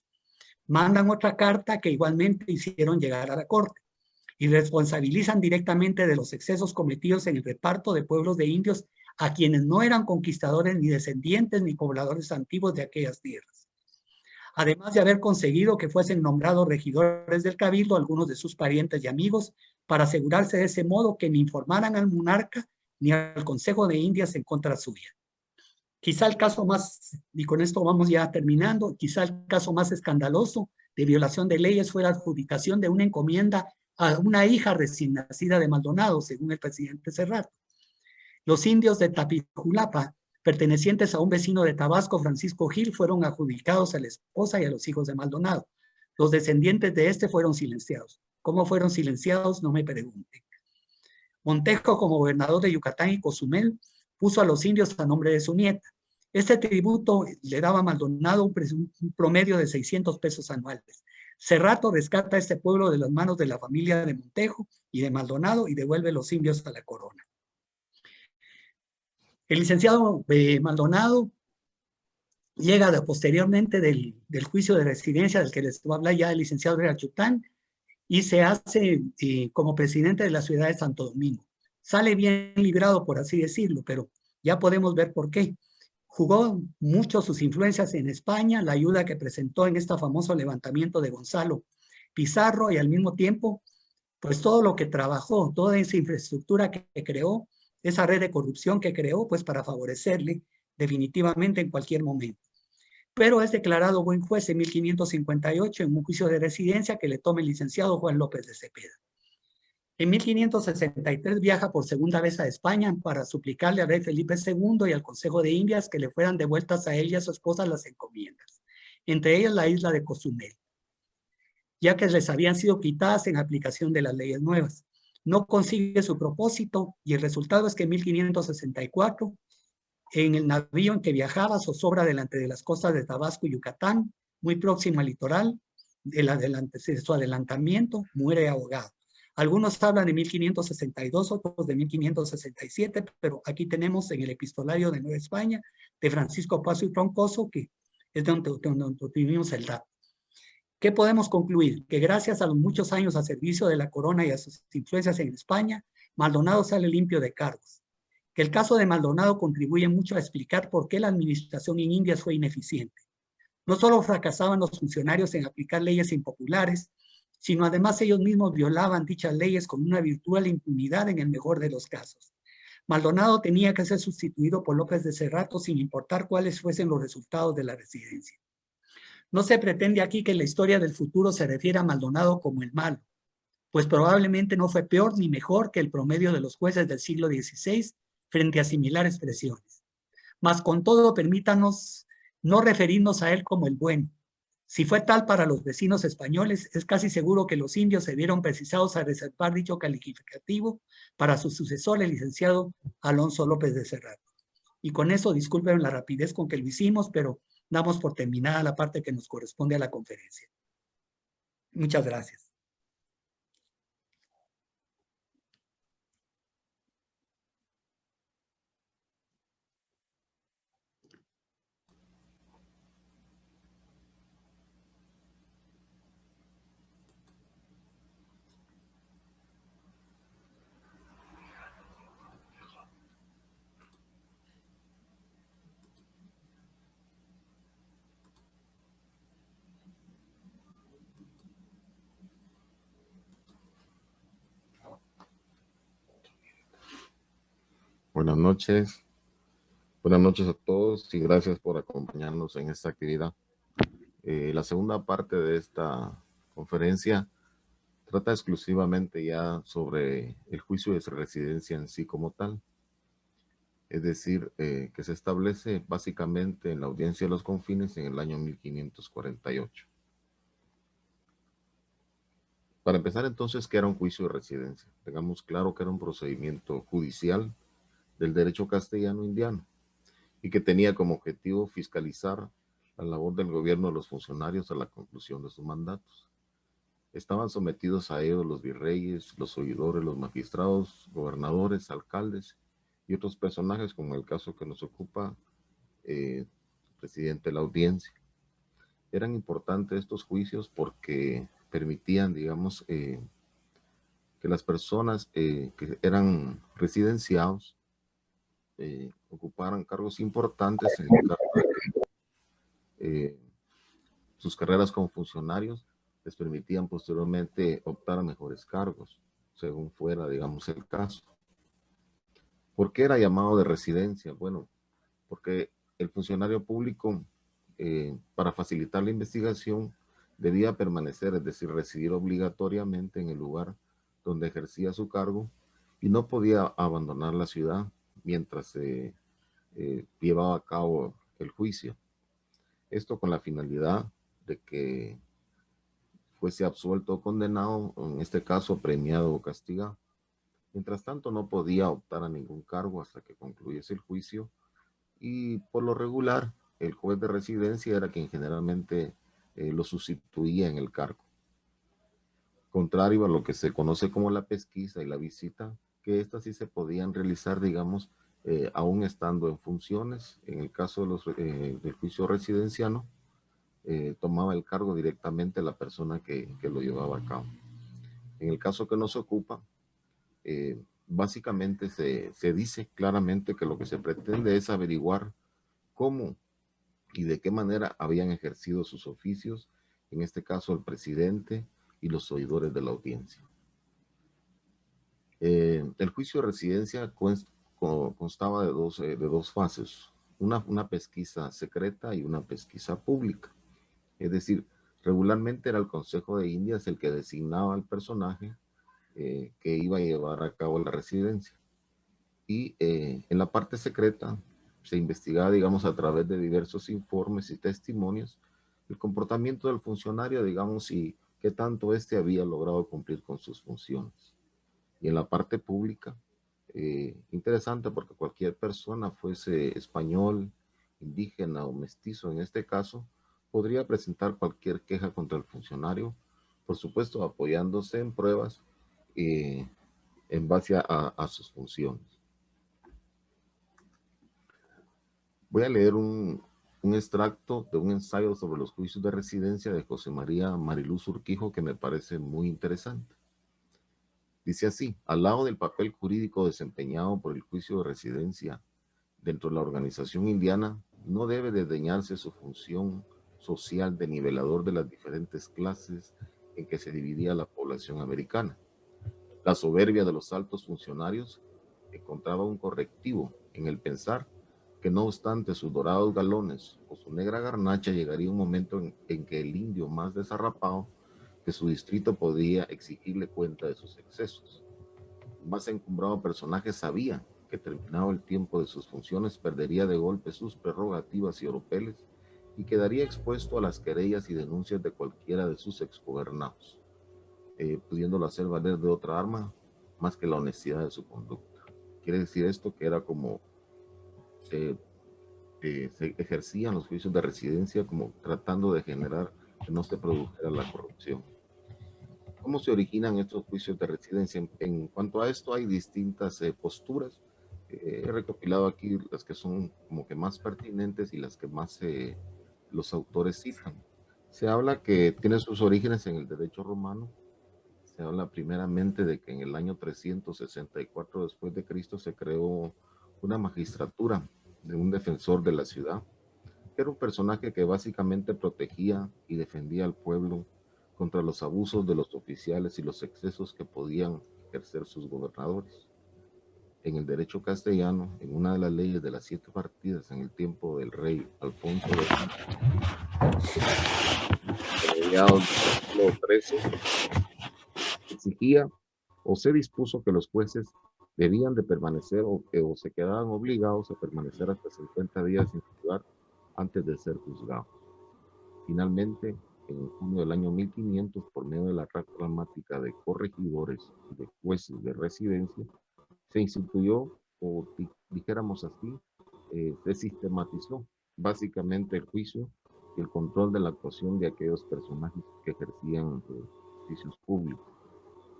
mandan otra carta que igualmente hicieron llegar a la corte y responsabilizan directamente de los excesos cometidos en el reparto de pueblos de indios a quienes no eran conquistadores ni descendientes ni pobladores antiguos de aquellas tierras. Además de haber conseguido que fuesen nombrados regidores del cabildo algunos de sus parientes y amigos para asegurarse de ese modo que ni informaran al monarca ni al Consejo de Indias en contra suya. Quizá el caso más, y con esto vamos ya terminando, quizá el caso más escandaloso de violación de leyes fue la adjudicación de una encomienda a una hija recién nacida de Maldonado, según el presidente Serrato. Los indios de Tapijulapa, pertenecientes a un vecino de Tabasco, Francisco Gil, fueron adjudicados a la esposa y a los hijos de Maldonado. Los descendientes de este fueron silenciados. ¿Cómo fueron silenciados? No me pregunten. Montejo, como gobernador de Yucatán y Cozumel, puso a los indios a nombre de su nieta. Este tributo le daba a Maldonado un promedio de 600 pesos anuales. Serrato rescata a este pueblo de las manos de la familia de Montejo y de Maldonado y devuelve los indios a la corona. El licenciado Maldonado llega posteriormente del juicio de residencia del que les voy a hablar ya el licenciado Herrera Chután y se hace como presidente de la ciudad de Santo Domingo. Sale bien librado, por así decirlo, pero ya podemos ver por qué. Jugó mucho sus influencias en España, la ayuda que presentó en este famoso levantamiento de Gonzalo Pizarro y al mismo tiempo, pues todo lo que trabajó, toda esa infraestructura que creó, esa red de corrupción que creó, pues para favorecerle definitivamente en cualquier momento. Pero es declarado buen juez en 1558 en un juicio de residencia que le toma el licenciado Juan López de Cepeda. En 1563 viaja por segunda vez a España para suplicarle al rey Felipe II y al Consejo de Indias que le fueran devueltas a él y a su esposa las encomiendas, entre ellas la isla de Cozumel, ya que les habían sido quitadas en aplicación de las leyes nuevas. No consigue su propósito y el resultado es que en 1564, en el navío en que viajaba, zozobra delante de las costas de Tabasco y Yucatán, muy próximo al litoral, de su adelantamiento, muere ahogado. Algunos hablan de 1562, otros de 1567, pero aquí tenemos en el epistolario de Nueva España, de Francisco Paso y Troncoso, que es donde tuvimos el dato. ¿Qué podemos concluir? Que gracias a los muchos años a servicio de la corona y a sus influencias en España, Maldonado sale limpio de cargos. Que el caso de Maldonado contribuye mucho a explicar por qué la administración en Indias fue ineficiente. No solo fracasaban los funcionarios en aplicar leyes impopulares, sino además ellos mismos violaban dichas leyes con una virtual impunidad en el mejor de los casos. Maldonado tenía que ser sustituido por López de Serrato sin importar cuáles fuesen los resultados de la residencia. No se pretende aquí que la historia del futuro se refiera a Maldonado como el malo, pues probablemente no fue peor ni mejor que el promedio de los jueces del siglo XVI frente a similares presiones. Mas con todo, permítanos no referirnos a él como el bueno, Si fue tal para los vecinos españoles, es casi seguro que los indios se vieron precisados a reservar dicho calificativo para su sucesor, el licenciado Alonso López de Serrano. Y con eso, disculpen la rapidez con que lo hicimos, pero damos por terminada la parte que nos corresponde a la conferencia. Muchas gracias. Buenas noches. Buenas noches a todos y gracias por acompañarnos en esta actividad. La segunda parte de esta conferencia trata exclusivamente ya sobre el juicio de residencia en sí como tal. Es decir, que se establece básicamente en la Audiencia de los Confines en el año 1548. Para empezar entonces, ¿qué era un juicio de residencia? Tengamos claro que era un procedimiento judicial del derecho castellano indiano y que tenía como objetivo fiscalizar la labor del gobierno de los funcionarios a la conclusión de sus mandatos. Estaban sometidos a ellos los virreyes, los oidores, los magistrados, gobernadores, alcaldes y otros personajes, como el caso que nos ocupa, presidente de la audiencia. Eran importantes estos juicios porque permitían, digamos, que las personas que eran residenciados ocuparan cargos importantes en el caso de sus carreras como funcionarios, les permitían posteriormente optar a mejores cargos, según fuera, digamos, el caso. ¿Por qué era llamado de residencia? Bueno, porque el funcionario público, para facilitar la investigación, debía permanecer, es decir, residir obligatoriamente en el lugar donde ejercía su cargo y no podía abandonar la ciudad mientras se llevaba a cabo el juicio. Esto con la finalidad de que fuese absuelto o condenado, en este caso premiado o castigado. Mientras tanto, no podía optar a ningún cargo hasta que concluyese el juicio y por lo regular el juez de residencia era quien generalmente lo sustituía en el cargo. Contrario a lo que se conoce como la pesquisa y la visita, que estas sí se podían realizar, digamos, aún estando en funciones. En el caso de del juicio residenciano, tomaba el cargo directamente la persona que lo llevaba a cabo. En el caso que nos ocupa, básicamente se dice claramente que lo que se pretende es averiguar cómo y de qué manera habían ejercido sus oficios, en este caso el presidente y los oidores de la audiencia. El juicio de residencia constaba de dos fases, una pesquisa secreta y una pesquisa pública. Es decir, regularmente era el Consejo de Indias el que designaba al personaje que iba a llevar a cabo la residencia. Y en la parte secreta se investigaba, digamos, a través de diversos informes y testimonios, el comportamiento del funcionario, digamos, y qué tanto éste había logrado cumplir con sus funciones. Y en la parte pública, interesante porque cualquier persona, fuese español, indígena o mestizo en este caso, podría presentar cualquier queja contra el funcionario, por supuesto apoyándose en pruebas en base a sus funciones. Voy a leer un extracto de un ensayo sobre los juicios de residencia de José María Mariluz Urquijo que me parece muy interesante. Dice así: al lado del papel jurídico desempeñado por el juicio de residencia dentro de la organización indiana, no debe desdeñarse su función social de nivelador de las diferentes clases en que se dividía la población americana. La soberbia de los altos funcionarios encontraba un correctivo en el pensar que no obstante sus dorados galones o su negra garnacha, llegaría un momento en que el indio más desarrapado de su distrito podía exigirle cuenta de sus excesos. El más encumbrado personaje sabía que terminado el tiempo de sus funciones perdería de golpe sus prerrogativas y oropeles y quedaría expuesto a las querellas y denuncias de cualquiera de sus exgobernados, pudiéndolo hacer valer de otra arma más que la honestidad de su conducta. Quiere decir esto que era como se ejercían los juicios de residencia, como tratando de generar que no se produjera la corrupción. ¿Cómo se originan estos juicios de residencia? En cuanto a esto hay distintas posturas. He recopilado aquí las que son como que más pertinentes y las que más los autores citan. Se habla que tiene sus orígenes en el derecho romano. Se habla primeramente de que en el año 364 después de Cristo se creó una magistratura de un defensor de la ciudad, que era un personaje que básicamente protegía y defendía al pueblo contra los abusos de los oficiales y los excesos que podían ejercer sus gobernadores. En el derecho castellano, en una de las leyes de las 7 partidas en el tiempo del rey Alfonso X, mediados del siglo XIII, exigía o se dispuso que los jueces debían de permanecer o se quedaban obligados a permanecer hasta 50 días sin juzgar antes de ser juzgados. Finalmente, en junio del año 1500, por medio de la gramática de corregidores y de jueces de residencia, se instituyó, o dijéramos así, se sistematizó básicamente el juicio y el control de la actuación de aquellos personajes que ejercían oficios públicos.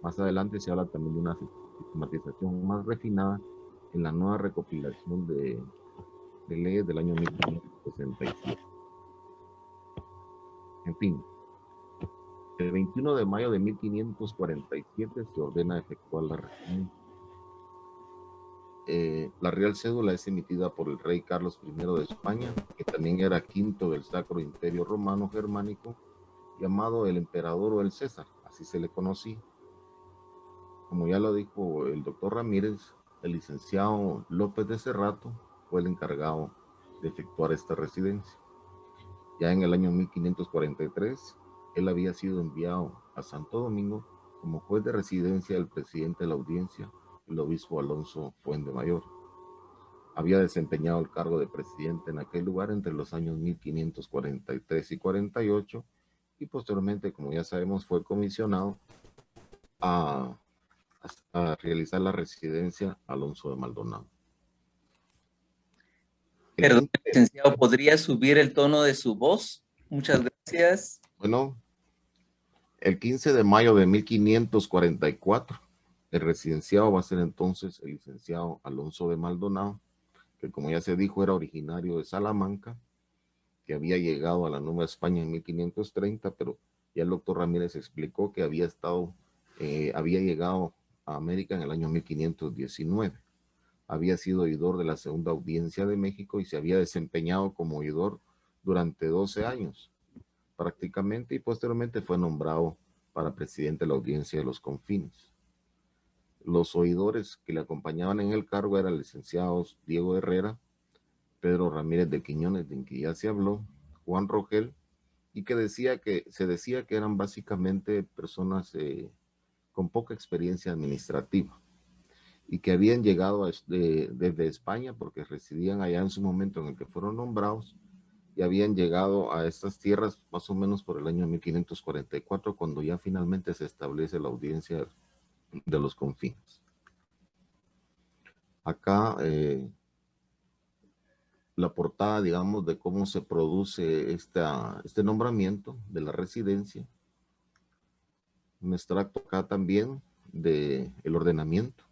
Más adelante se habla también de una sistematización más refinada en la nueva recopilación de leyes del año 1567. En fin, el 21 de mayo de 1547 se ordena efectuar la residencia. La Real Cédula es emitida por el rey Carlos I de España, que también era quinto del Sacro Imperio Romano Germánico, llamado el emperador o el César, así se le conocía. Como ya lo dijo el doctor Ramírez, el licenciado López de Cerrato fue el encargado de efectuar esta residencia. Ya en el año 1543, él había sido enviado a Santo Domingo como juez de residencia del presidente de la audiencia, el obispo Alonso Fuendemayor. Había desempeñado el cargo de presidente en aquel lugar entre los años 1543 y 48, y posteriormente, como ya sabemos, fue comisionado a realizar la residencia Alonso de Maldonado. Perdón, licenciado, ¿podría subir el tono de su voz? Muchas gracias. Bueno, el 15 de mayo de 1544, el residenciado va a ser entonces el licenciado Alonso de Maldonado, que como ya se dijo era originario de Salamanca, que había llegado a la Nueva España en 1530, pero ya el doctor Ramírez explicó que había llegado a América en el año 1519. Había sido oidor de la Segunda Audiencia de México y se había desempeñado como oidor durante 12 años prácticamente, y posteriormente fue nombrado para presidente de la Audiencia de los Confines. Los oidores que le acompañaban en el cargo eran licenciados Diego Herrera, Pedro Ramírez de Quiñones, de quien ya se habló, Juan Rogel, y se decía que eran básicamente personas con poca experiencia administrativa y que habían llegado desde España porque residían allá en su momento en el que fueron nombrados, y habían llegado a estas tierras más o menos por el año 1544, cuando ya finalmente se establece la Audiencia de los Confines. Acá la portada, digamos, de cómo se produce este nombramiento de la residencia. Un extracto acá también del ordenamiento,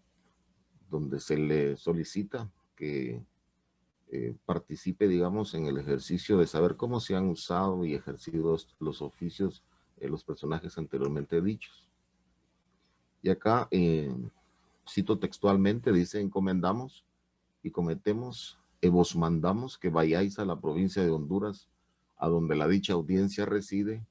donde se le solicita que participe, digamos, en el ejercicio de saber cómo se han usado y ejercido los oficios, los personajes anteriormente dichos. Y acá, cito textualmente, dice: encomendamos y cometemos, vos mandamos que vayáis a la provincia de Honduras, a donde la dicha audiencia reside,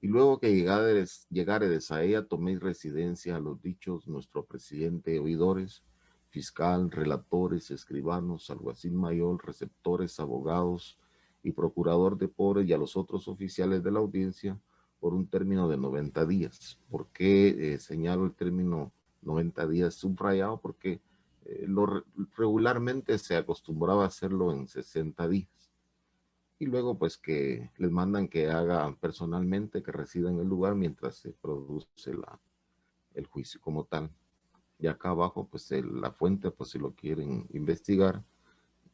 y luego que llegaredes a ella, toméis residencia a los dichos nuestro presidente, oidores, fiscal, relatores, escribanos, alguacil mayor, receptores, abogados y procurador de pobres, y a los otros oficiales de la audiencia por un término de 90 días. ¿Por qué señalo el término 90 días subrayado? Porque regularmente se acostumbraba a hacerlo en 60 días. y luego pues que les mandan que hagan personalmente, que resida en el lugar mientras se produce el juicio como tal. Y acá abajo pues la fuente, pues si lo quieren investigar,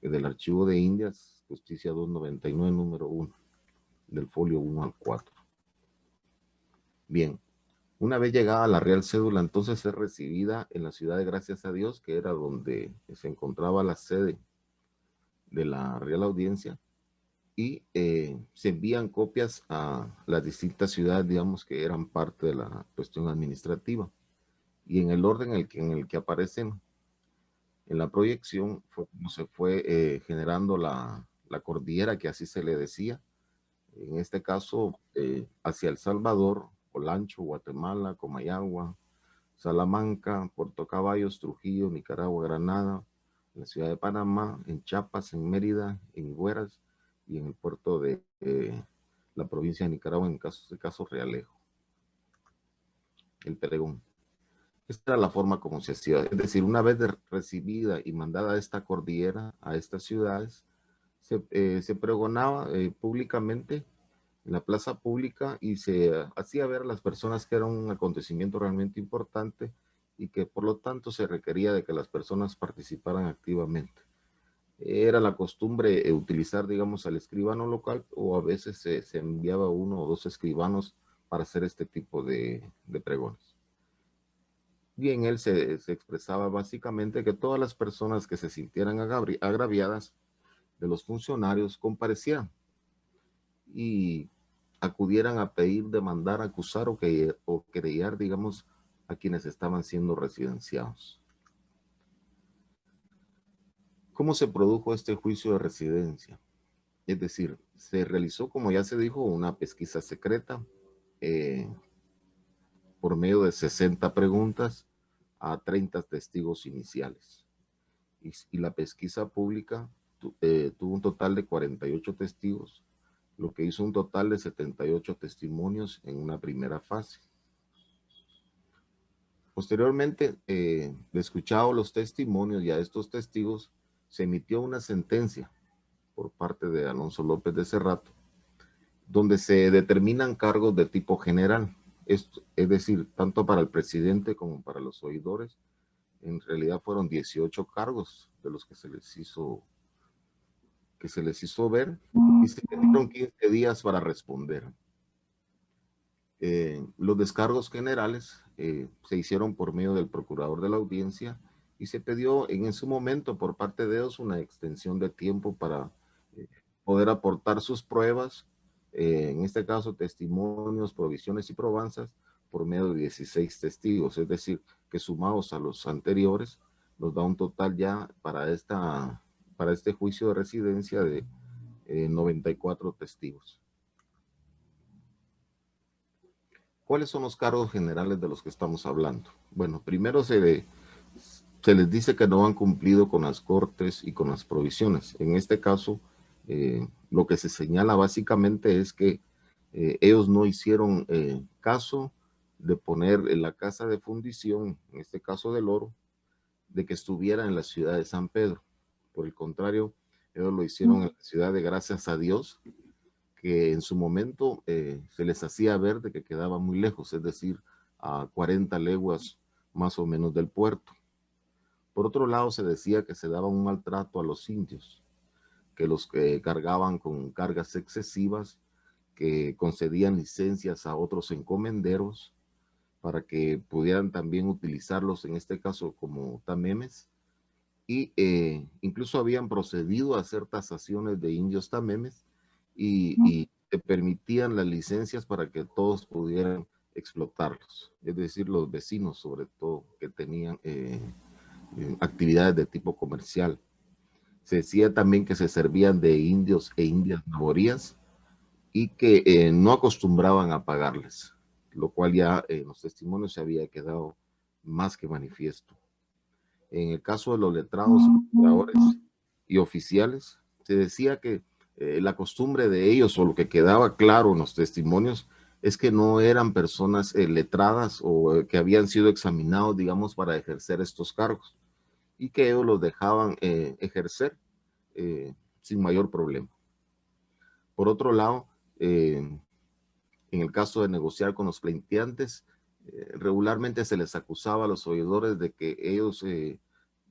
del archivo de Indias, Justicia 299, número 1, del folio 1 al 4. Bien, una vez llegada la real cédula, entonces es recibida en la ciudad de Gracias a Dios, que era donde se encontraba la sede de la Real Audiencia, y se envían copias a las distintas ciudades, digamos, que eran parte de la cuestión administrativa. Y en el orden en el que aparecen en la proyección fue como se fue generando la cordillera, que así se le decía. En este caso, hacia El Salvador, Olancho, Guatemala, Comayagua, Salamanca, Puerto Caballos, Trujillo, Nicaragua, Granada, en la ciudad de Panamá, en Chiapas, en Mérida, en Hueras y en el puerto de la provincia de Nicaragua, en caso Realejo, el Pregón. Esta era la forma como se hacía, es decir, una vez recibida y mandada esta cordillera a estas ciudades, se pregonaba públicamente en la plaza pública y se hacía ver a las personas que era un acontecimiento realmente importante y que por lo tanto se requería de que las personas participaran activamente. Era la costumbre utilizar, digamos, al escribano local, o a veces se enviaba uno o dos escribanos para hacer este tipo de pregones. Y en él se expresaba básicamente que todas las personas que se sintieran agraviadas de los funcionarios comparecieran y acudieran a pedir, demandar, acusar o querellar, digamos, a quienes estaban siendo residenciados. ¿Cómo se produjo este juicio de residencia? Es decir, se realizó, como ya se dijo, una pesquisa secreta por medio de 60 preguntas a 30 testigos iniciales. Y la pesquisa pública tuvo un total de 48 testigos, lo que hizo un total de 78 testimonios en una primera fase. Posteriormente, de escuchado los testimonios y a estos testigos, se emitió una sentencia por parte de Alonso López de Cerrato, donde se determinan cargos de tipo general, es decir, tanto para el presidente como para los oidores. En realidad fueron 18 cargos de los que se les hizo ver, y se dieron 15 días para responder. Los descargos generales se hicieron por medio del procurador de la audiencia y se pidió en ese momento por parte de ellos una extensión de tiempo para poder aportar sus pruebas, en este caso testimonios, provisiones y probanzas, por medio de 16 testigos, es decir, que sumados a los anteriores nos da un total ya para este juicio de residencia de 94 testigos. ¿Cuáles son los cargos generales de los que estamos hablando? Bueno, primero se les dice que no han cumplido con las cortes y con las provisiones. En este caso, lo que se señala básicamente es que ellos no hicieron caso de poner en la casa de fundición, en este caso del oro, de que estuviera en la ciudad de San Pedro. Por el contrario, ellos lo hicieron en la ciudad de Gracias a Dios, que en su momento se les hacía ver de que quedaba muy lejos, es decir, a 40 leguas más o menos del puerto. Por otro lado, se decía que se daba un maltrato a los indios, que los cargaban con cargas excesivas, que concedían licencias a otros encomenderos para que pudieran también utilizarlos, en este caso, como tamemes, y incluso habían procedido a hacer tasaciones de indios tamemes y te permitían las licencias para que todos pudieran explotarlos, es decir, los vecinos sobre todo que tenían actividades de tipo comercial. Se decía también que se servían de indios e indias naborías y que no acostumbraban a pagarles, lo cual ya en los testimonios se había quedado más que manifiesto. En el caso de los letrados, procuradores y oficiales, se decía que la costumbre de ellos, o lo que quedaba claro en los testimonios, es que no eran personas letradas o que habían sido examinados, digamos, para ejercer estos cargos, y que ellos los dejaban ejercer sin mayor problema. Por otro lado, en el caso de negociar con los pleiteantes, regularmente se les acusaba a los oidores de que ellos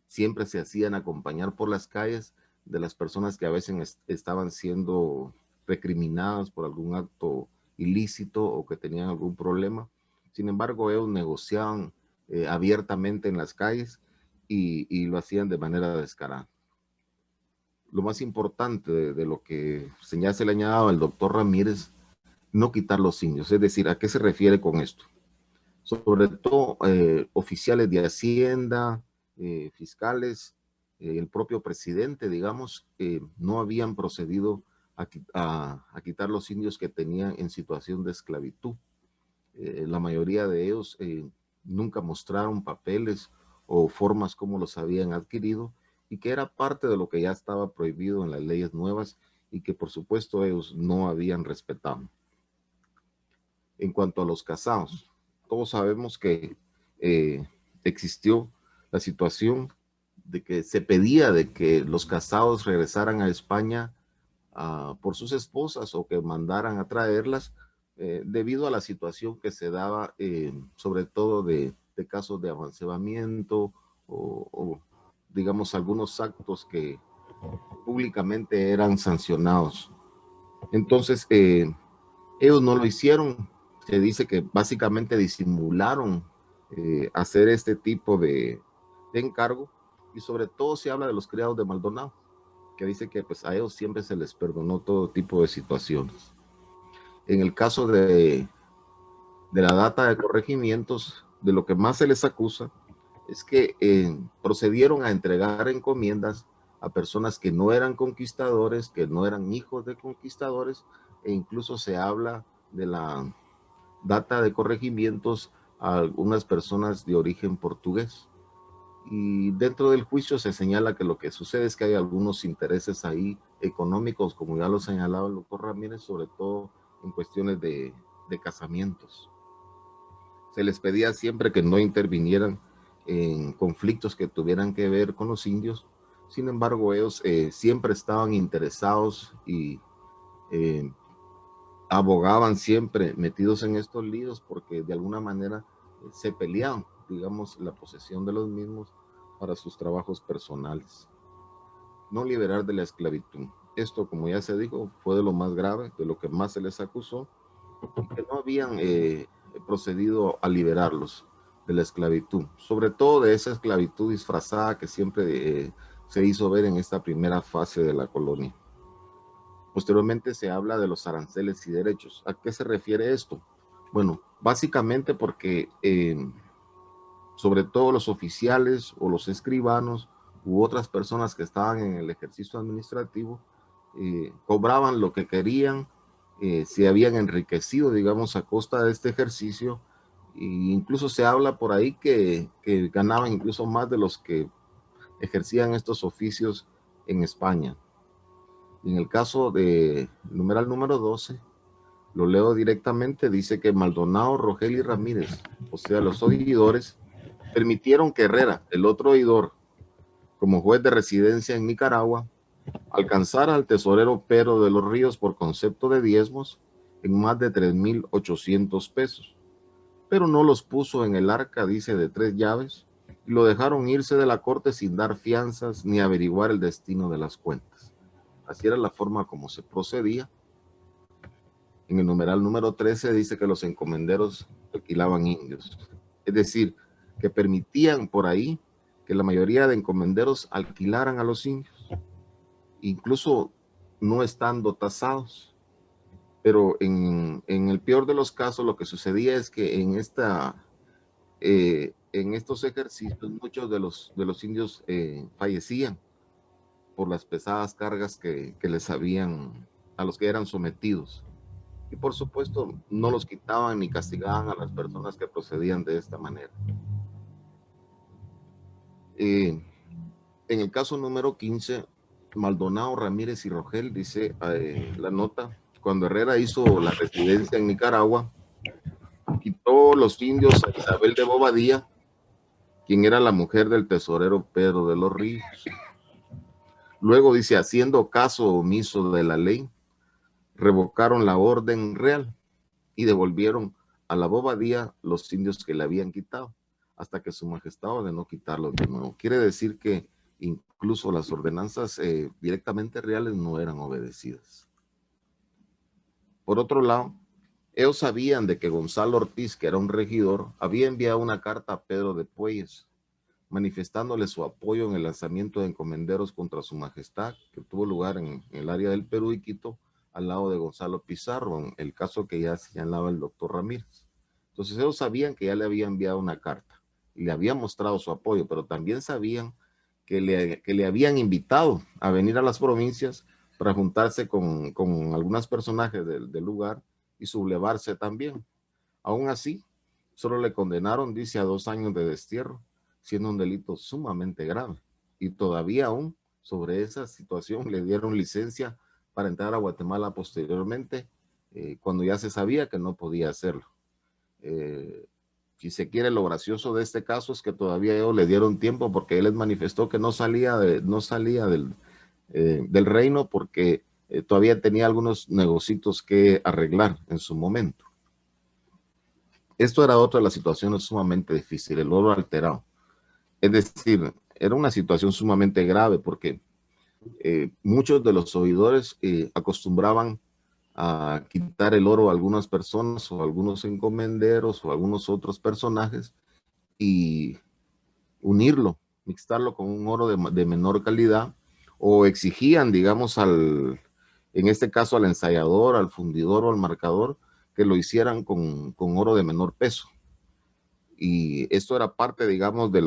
siempre se hacían acompañar por las calles de las personas que a veces estaban siendo recriminadas por algún acto ilícito o que tenían algún problema. Sin embargo, ellos negociaban abiertamente en las calles y lo hacían de manera descarada. Lo más importante de lo que se le añadaba al doctor Ramírez, no quitar los indios. Es decir, ¿a qué se refiere con esto? Sobre todo oficiales de Hacienda, fiscales, el propio presidente, digamos, no habían procedido a quitar los indios que tenían en situación de esclavitud. La mayoría de ellos nunca mostraron papeles o formas como los habían adquirido y que era parte de lo que ya estaba prohibido en las leyes nuevas y que por supuesto ellos no habían respetado. En cuanto a los casados, todos sabemos que existió la situación de que se pedía de que los casados regresaran a España por sus esposas o que mandaran a traerlas debido a la situación que se daba, sobre todo de casos de avancebamiento o digamos algunos actos que públicamente eran sancionados. Entonces, ellos no lo hicieron. Se dice que básicamente disimularon hacer este tipo de encargo, y sobre todo se habla de los criados de Maldonado, que dice que pues a ellos siempre se les perdonó todo tipo de situaciones. En el caso de la data de corregimientos, de lo que más se les acusa es que procedieron a entregar encomiendas a personas que no eran conquistadores, que no eran hijos de conquistadores, e incluso se habla de la data de corregimientos a algunas personas de origen portugués. Y dentro del juicio se señala que lo que sucede es que hay algunos intereses ahí económicos, como ya lo señalaba el doctor Ramírez, sobre todo en cuestiones de casamientos. Se les pedía siempre que no intervinieran en conflictos que tuvieran que ver con los indios. Sin embargo, ellos siempre estaban interesados y abogaban siempre metidos en estos líos porque de alguna manera se peleaban, digamos, la posesión de los mismos para sus trabajos personales. No liberar de la esclavitud. Esto, como ya se dijo, fue de lo más grave, de lo que más se les acusó, que no habían procedido a liberarlos de la esclavitud, sobre todo de esa esclavitud disfrazada que siempre se hizo ver en esta primera fase de la colonia. Posteriormente se habla de los aranceles y derechos. ¿A qué se refiere esto? Bueno, básicamente porque sobre todo los oficiales o los escribanos u otras personas que estaban en el ejercicio administrativo cobraban lo que querían, se habían enriquecido, digamos, a costa de este ejercicio, e incluso se habla por ahí que ganaban incluso más de los que ejercían estos oficios en España. En el caso de numeral número 12, lo leo directamente, dice que Maldonado, Rogel y Ramírez, o sea, los oidores, permitieron que Herrera, el otro oidor, como juez de residencia en Nicaragua, alcanzara al tesorero Pedro de los Ríos por concepto de diezmos en más de 3,800 pesos, pero no los puso en el arca, dice, de 3 llaves, y lo dejaron irse de la corte sin dar fianzas ni averiguar el destino de las cuentas. Así era la forma como se procedía. En el numeral número 13 dice que los encomenderos alquilaban indios, es decir, que permitían por ahí que la mayoría de encomenderos alquilaran a los indios, incluso no estando tasados. Pero en el peor de los casos lo que sucedía es que en estos ejercicios muchos de los indios fallecían por las pesadas cargas que les habían, a los que eran sometidos. Y por supuesto no los quitaban ni castigaban a las personas que procedían de esta manera. En el caso número 15, Maldonado, Ramírez y Rogel, dice la nota, cuando Herrera hizo la residencia en Nicaragua, quitó los indios a Isabel de Bobadilla, quien era la mujer del tesorero Pedro de los Ríos. Luego dice, haciendo caso omiso de la ley, revocaron la orden real y devolvieron a la Bobadilla los indios que le habían quitado, hasta que su majestad ordenó quitarlos de nuevo. Quiere decir que incluso las ordenanzas directamente reales no eran obedecidas. Por otro lado, ellos sabían de que Gonzalo Ortiz, que era un regidor, había enviado una carta a Pedro de Puelles, manifestándole su apoyo en el lanzamiento de encomenderos contra su majestad, que tuvo lugar en el área del Perú y Quito, al lado de Gonzalo Pizarro, en el caso que ya señalaba el doctor Ramírez. Entonces ellos sabían que ya le había enviado una carta y le había mostrado su apoyo, pero también sabían que le habían invitado a venir a las provincias para juntarse con algunos personajes del lugar y sublevarse también. Aún así, solo le condenaron, dice, a 2 años de destierro, siendo un delito sumamente grave. Y todavía aún sobre esa situación le dieron licencia para entrar a Guatemala posteriormente, cuando ya se sabía que no podía hacerlo. Si se quiere, lo gracioso de este caso es que todavía ellos le dieron tiempo, porque él les manifestó que no salía del reino porque todavía tenía algunos negocios que arreglar en su momento. Esto era otra de las situaciones sumamente difíciles, el oro alterado. Es decir, era una situación sumamente grave porque muchos de los oidores acostumbraban a quitar el oro a algunas personas o a algunos encomenderos o a algunos otros personajes y unirlo, mixtarlo con un oro de menor calidad, o exigían, digamos, en este caso al ensayador, al fundidor o al marcador, que lo hicieran con oro de menor peso. Y esto era parte, digamos, de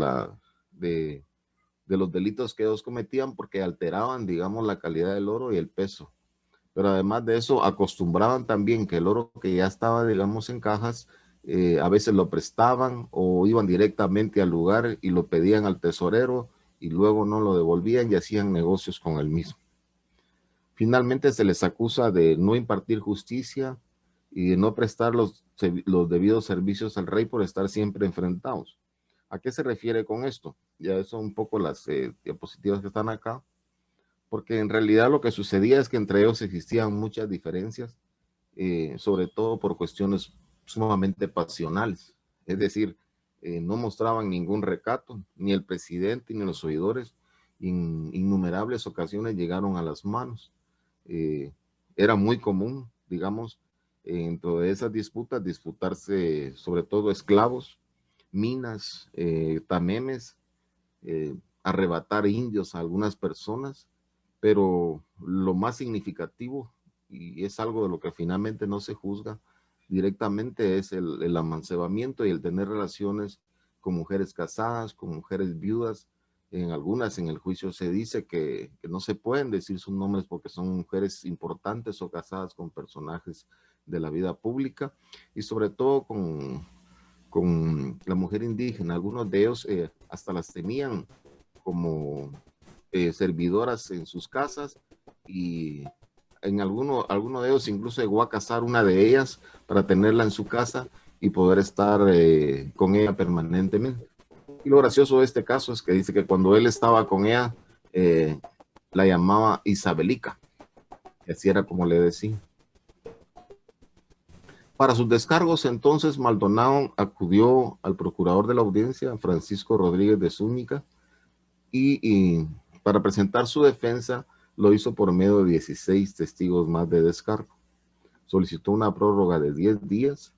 los delitos que ellos cometían, porque alteraban, digamos, la calidad del oro y el peso. Pero además de eso, acostumbraban también que el oro que ya estaba, digamos, en cajas, a veces lo prestaban o iban directamente al lugar y lo pedían al tesorero y luego no lo devolvían y hacían negocios con el mismo. Finalmente se les acusa de no impartir justicia y de no prestar los debidos servicios al rey por estar siempre enfrentados. ¿A qué se refiere con esto? Ya son un poco las diapositivas que están acá, porque en realidad lo que sucedía es que entre ellos existían muchas diferencias, sobre todo por cuestiones sumamente pasionales. Es decir, no mostraban ningún recato, ni el presidente ni los oidores. En innumerables ocasiones llegaron a las manos. Era muy común, digamos, dentro de esas disputas, disputarse sobre todo esclavos, minas, tamemes, arrebatar indios a algunas personas, pero lo más significativo, y es algo de lo que finalmente no se juzga directamente, es el amancebamiento y el tener relaciones con mujeres casadas, con mujeres viudas. En algunas en el juicio se dice que no se pueden decir sus nombres porque son mujeres importantes o casadas con personajes de la vida pública, y sobre todo con la mujer indígena. Algunos de ellos hasta las tenían como servidoras en sus casas, y en alguno de ellos incluso llegó a casar una de ellas para tenerla en su casa y poder estar con ella permanentemente. Y lo gracioso de este caso es que dice que cuando él estaba con ella, la llamaba Isabelica, y así era como le decía. Para sus descargos, entonces, Maldonado acudió al procurador de la audiencia, Francisco Rodríguez de Zúñiga, y para presentar su defensa lo hizo por medio de 16 testigos más de descargo. Solicitó una prórroga de 10 días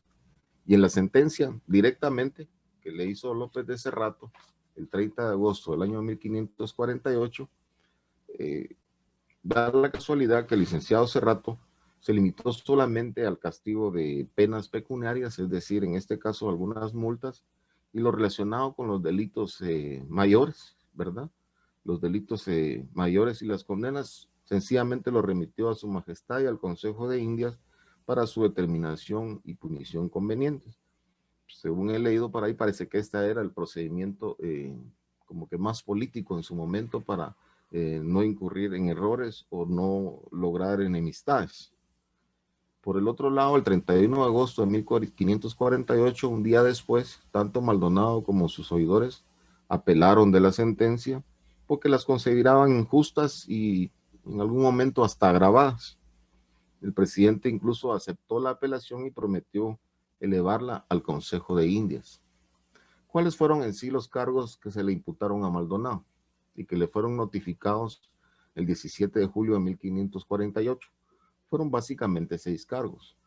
y en la sentencia directamente que le hizo López de Cerrato el 30 de agosto del año 1548, da la casualidad que el licenciado Cerrato se limitó solamente al castigo de penas pecuniarias, es decir, en este caso algunas multas, y lo relacionado con los delitos mayores, ¿verdad? Los delitos mayores y las condenas sencillamente lo remitió a su majestad y al Consejo de Indias para su determinación y punición convenientes. Según he leído por ahí, parece que este era el procedimiento como que más político en su momento para no incurrir en errores o no lograr enemistades. Por el otro lado, el 31 de agosto de 1548, un día después, tanto Maldonado como sus oidores apelaron de la sentencia porque las consideraban injustas y en algún momento hasta agravadas. El presidente incluso aceptó la apelación y prometió elevarla al Consejo de Indias. ¿Cuáles fueron en sí los cargos que se le imputaron a Maldonado y que le fueron notificados el 17 de julio de 1548? Fueron básicamente 6 cargos.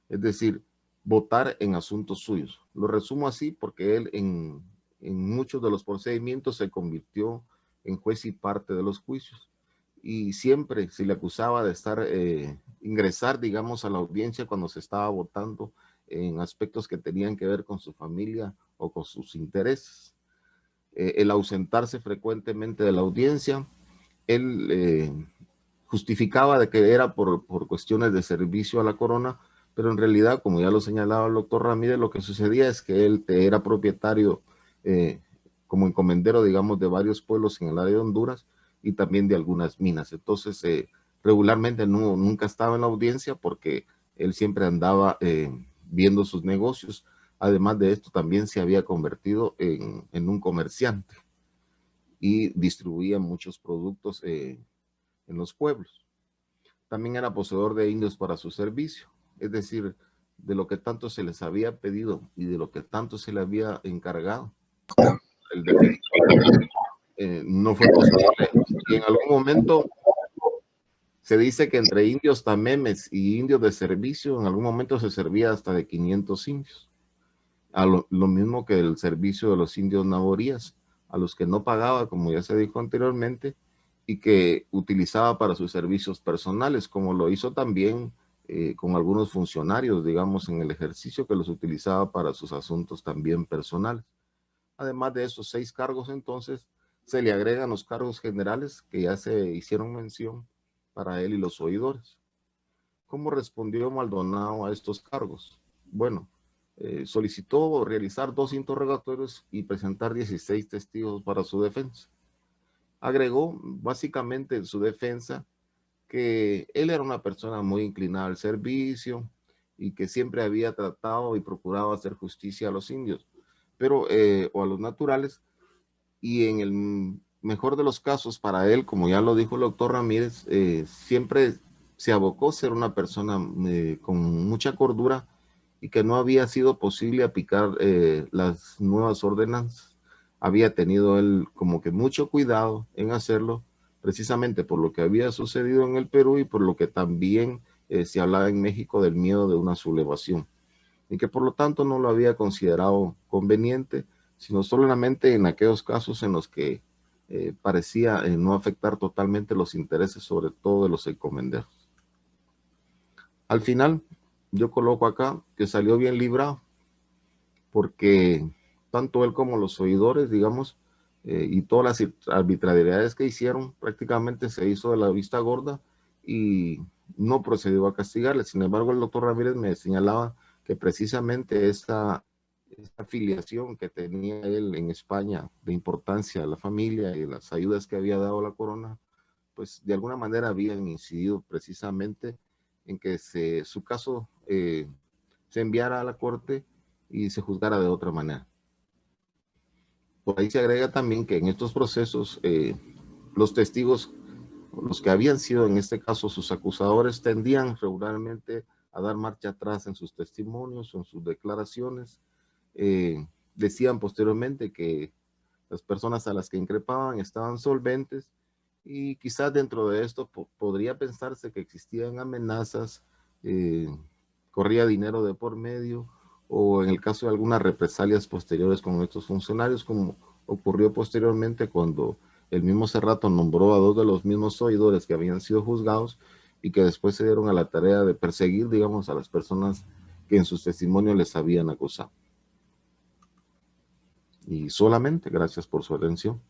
Es decir, votar en asuntos suyos. Lo resumo así porque él en muchos de los procedimientos se convirtió en juez y parte de los juicios. Y siempre se le acusaba de ingresar, digamos, a la audiencia cuando se estaba votando en aspectos que tenían que ver con su familia o con sus intereses. El ausentarse frecuentemente de la audiencia, él justificaba de que era por cuestiones de servicio a la corona, pero en realidad, como ya lo señalaba el doctor Ramírez, lo que sucedía es que él era propietario como encomendero, digamos, de varios pueblos en el área de Honduras y también de algunas minas. Entonces, regularmente nunca estaba en la audiencia porque él siempre andaba viendo sus negocios. Además de esto, también se había convertido en un comerciante y distribuía muchos productos en los pueblos. También era poseedor de indios para su servicio, es decir, de lo que tanto se les había pedido y de lo que tanto se le había encargado. El defensor no fue posible. Y en algún momento se dice que entre indios tamemes y indios de servicio, en algún momento se servía hasta de 500 indios. Lo mismo que el servicio de los indios naboríes, a los que no pagaba, como ya se dijo anteriormente, y que utilizaba para sus servicios personales, como lo hizo también con algunos funcionarios, digamos, en el ejercicio, que los utilizaba para sus asuntos también personales. Además de esos 6 cargos, entonces, se le agregan los cargos generales que ya se hicieron mención para él y los oidores. ¿Cómo respondió Maldonado a estos cargos? Bueno, solicitó realizar 2 interrogatorios y presentar 16 testigos para su defensa. Agregó básicamente en su defensa que él era una persona muy inclinada al servicio y que siempre había tratado y procurado hacer justicia a los indios, pero o a los naturales, y en el mejor de los casos para él, como ya lo dijo el doctor Ramírez, siempre se abocó a ser una persona con mucha cordura y que no había sido posible aplicar las nuevas ordenanzas. Había tenido él como que mucho cuidado en hacerlo, precisamente por lo que había sucedido en el Perú y por lo que también se hablaba en México del miedo de una sublevación, y que por lo tanto no lo había considerado conveniente, sino solamente en aquellos casos en los que parecía no afectar totalmente los intereses, sobre todo de los encomenderos. Al final, yo coloco acá que salió bien librado, porque tanto él como los oidores, digamos, y todas las arbitrariedades que hicieron, prácticamente se hizo de la vista gorda y no procedió a castigarle. Sin embargo, el doctor Ramírez me señalaba que precisamente esta afiliación que tenía él en España de importancia a la familia y las ayudas que había dado la corona, pues de alguna manera habían incidido precisamente en que su caso se enviara a la corte y se juzgara de otra manera. Por ahí se agrega también que en estos procesos los testigos, los que habían sido en este caso sus acusadores, tendían regularmente a dar marcha atrás en sus testimonios o en sus declaraciones. Decían posteriormente que las personas a las que increpaban estaban solventes, y quizás dentro de esto podría pensarse que existían amenazas, corría dinero de por medio, o en el caso de algunas represalias posteriores con estos funcionarios, como ocurrió posteriormente cuando el mismo Cerrato nombró a 2 de los mismos oidores que habían sido juzgados y que después se dieron a la tarea de perseguir, digamos, a las personas que en sus testimonios les habían acusado. Y solamente gracias por su atención.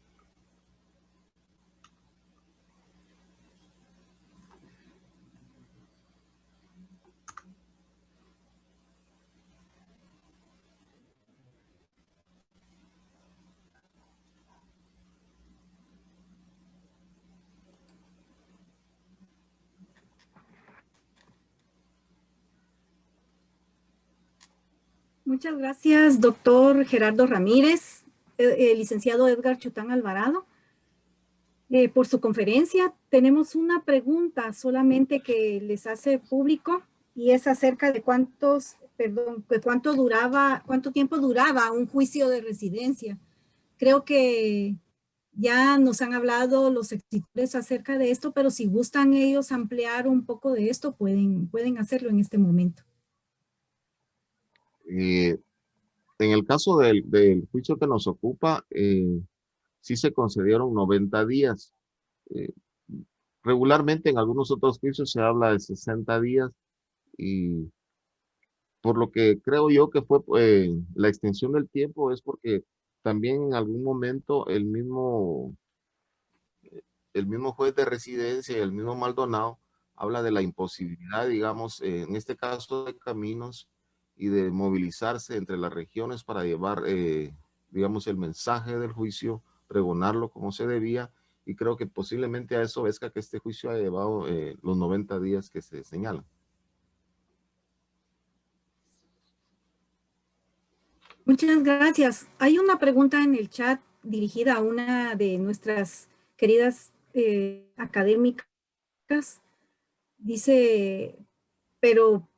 Muchas gracias, doctor Gerardo Ramírez, licenciado Edgar Chután Alvarado. por su conferencia. Tenemos una pregunta solamente que les hace público y es acerca de cuánto tiempo duraba un juicio de residencia. Creo que ya nos han hablado los expositores acerca de esto, pero si gustan ellos ampliar un poco de esto, pueden hacerlo en este momento. En el caso del juicio que nos ocupa, sí se concedieron 90 días. Regularmente en algunos otros juicios se habla de 60 días y por lo que creo yo que fue la extensión del tiempo es porque también en algún momento el mismo juez de residencia y el mismo Maldonado habla de la imposibilidad, digamos, en este caso de caminos y de movilizarse entre las regiones para llevar, digamos, el mensaje del juicio, pregonarlo como se debía, y creo que posiblemente a eso obedezca que este juicio ha llevado los 90 días que se señalan. Muchas gracias. Hay una pregunta en el chat dirigida a una de nuestras queridas académicas. Dice, pero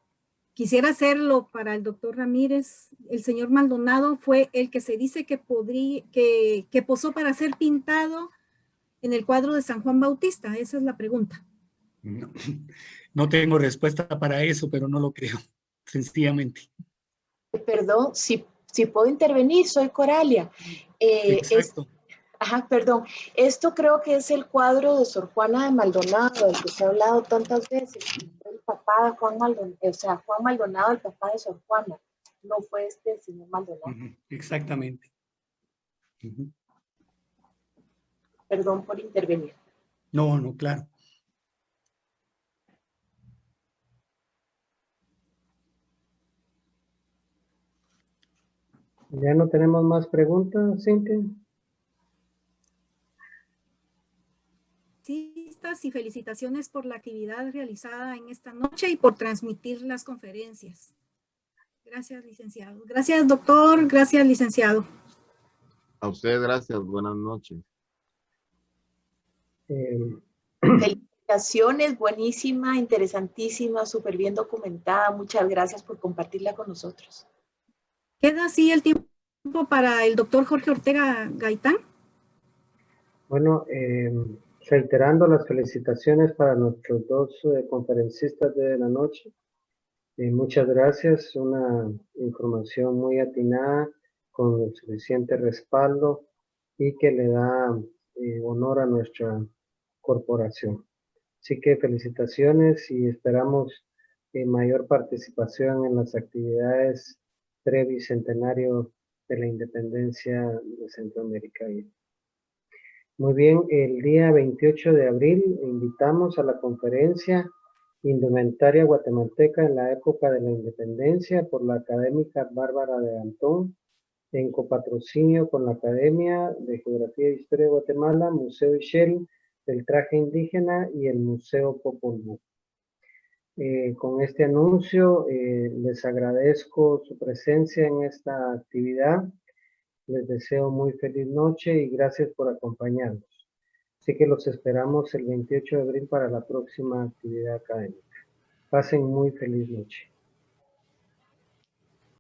quisiera hacerlo para el doctor Ramírez. El señor Maldonado fue el que se dice que posó para ser pintado en el cuadro de San Juan Bautista. Esa es la pregunta. No tengo respuesta para eso, pero no lo creo, sencillamente. Perdón, si puedo intervenir, soy Coralia. Exacto. Perdón. Esto creo que es el cuadro de Sor Juana de Maldonado, del que se ha hablado tantas veces. El papá de Juan Maldonado, o sea, Juan Maldonado, el papá de Sor Juana. No fue el señor Maldonado. Exactamente. Perdón por intervenir. No, claro. ¿Ya no tenemos más preguntas, Cintia? Y felicitaciones por la actividad realizada en esta noche y por transmitir las conferencias. Gracias, licenciado. Gracias, doctor. Gracias, licenciado. A usted, gracias. Buenas noches. Felicitaciones, buenísima, interesantísima, súper bien documentada. Muchas gracias por compartirla con nosotros. ¿Queda así el tiempo para el doctor Jorge Ortega Gaitán? Bueno, reiterando las felicitaciones para nuestros dos conferencistas de la noche. Muchas gracias, una información muy atinada, con suficiente respaldo y que le da honor a nuestra corporación. Así que felicitaciones y esperamos mayor participación en las actividades prebicentenario de la independencia de Centroamérica. Muy bien, el día 28 de abril invitamos a la conferencia Indumentaria Guatemalteca en la época de la independencia por la académica Bárbara de Antón, en copatrocinio con la Academia de Geografía e Historia de Guatemala, Museo Ishel del Traje Indígena y el Museo Popol Vuh. Con este anuncio les agradezco su presencia en esta actividad. Les deseo muy feliz noche y gracias por acompañarnos. Así que los esperamos el 28 de abril para la próxima actividad académica. Pasen muy feliz noche.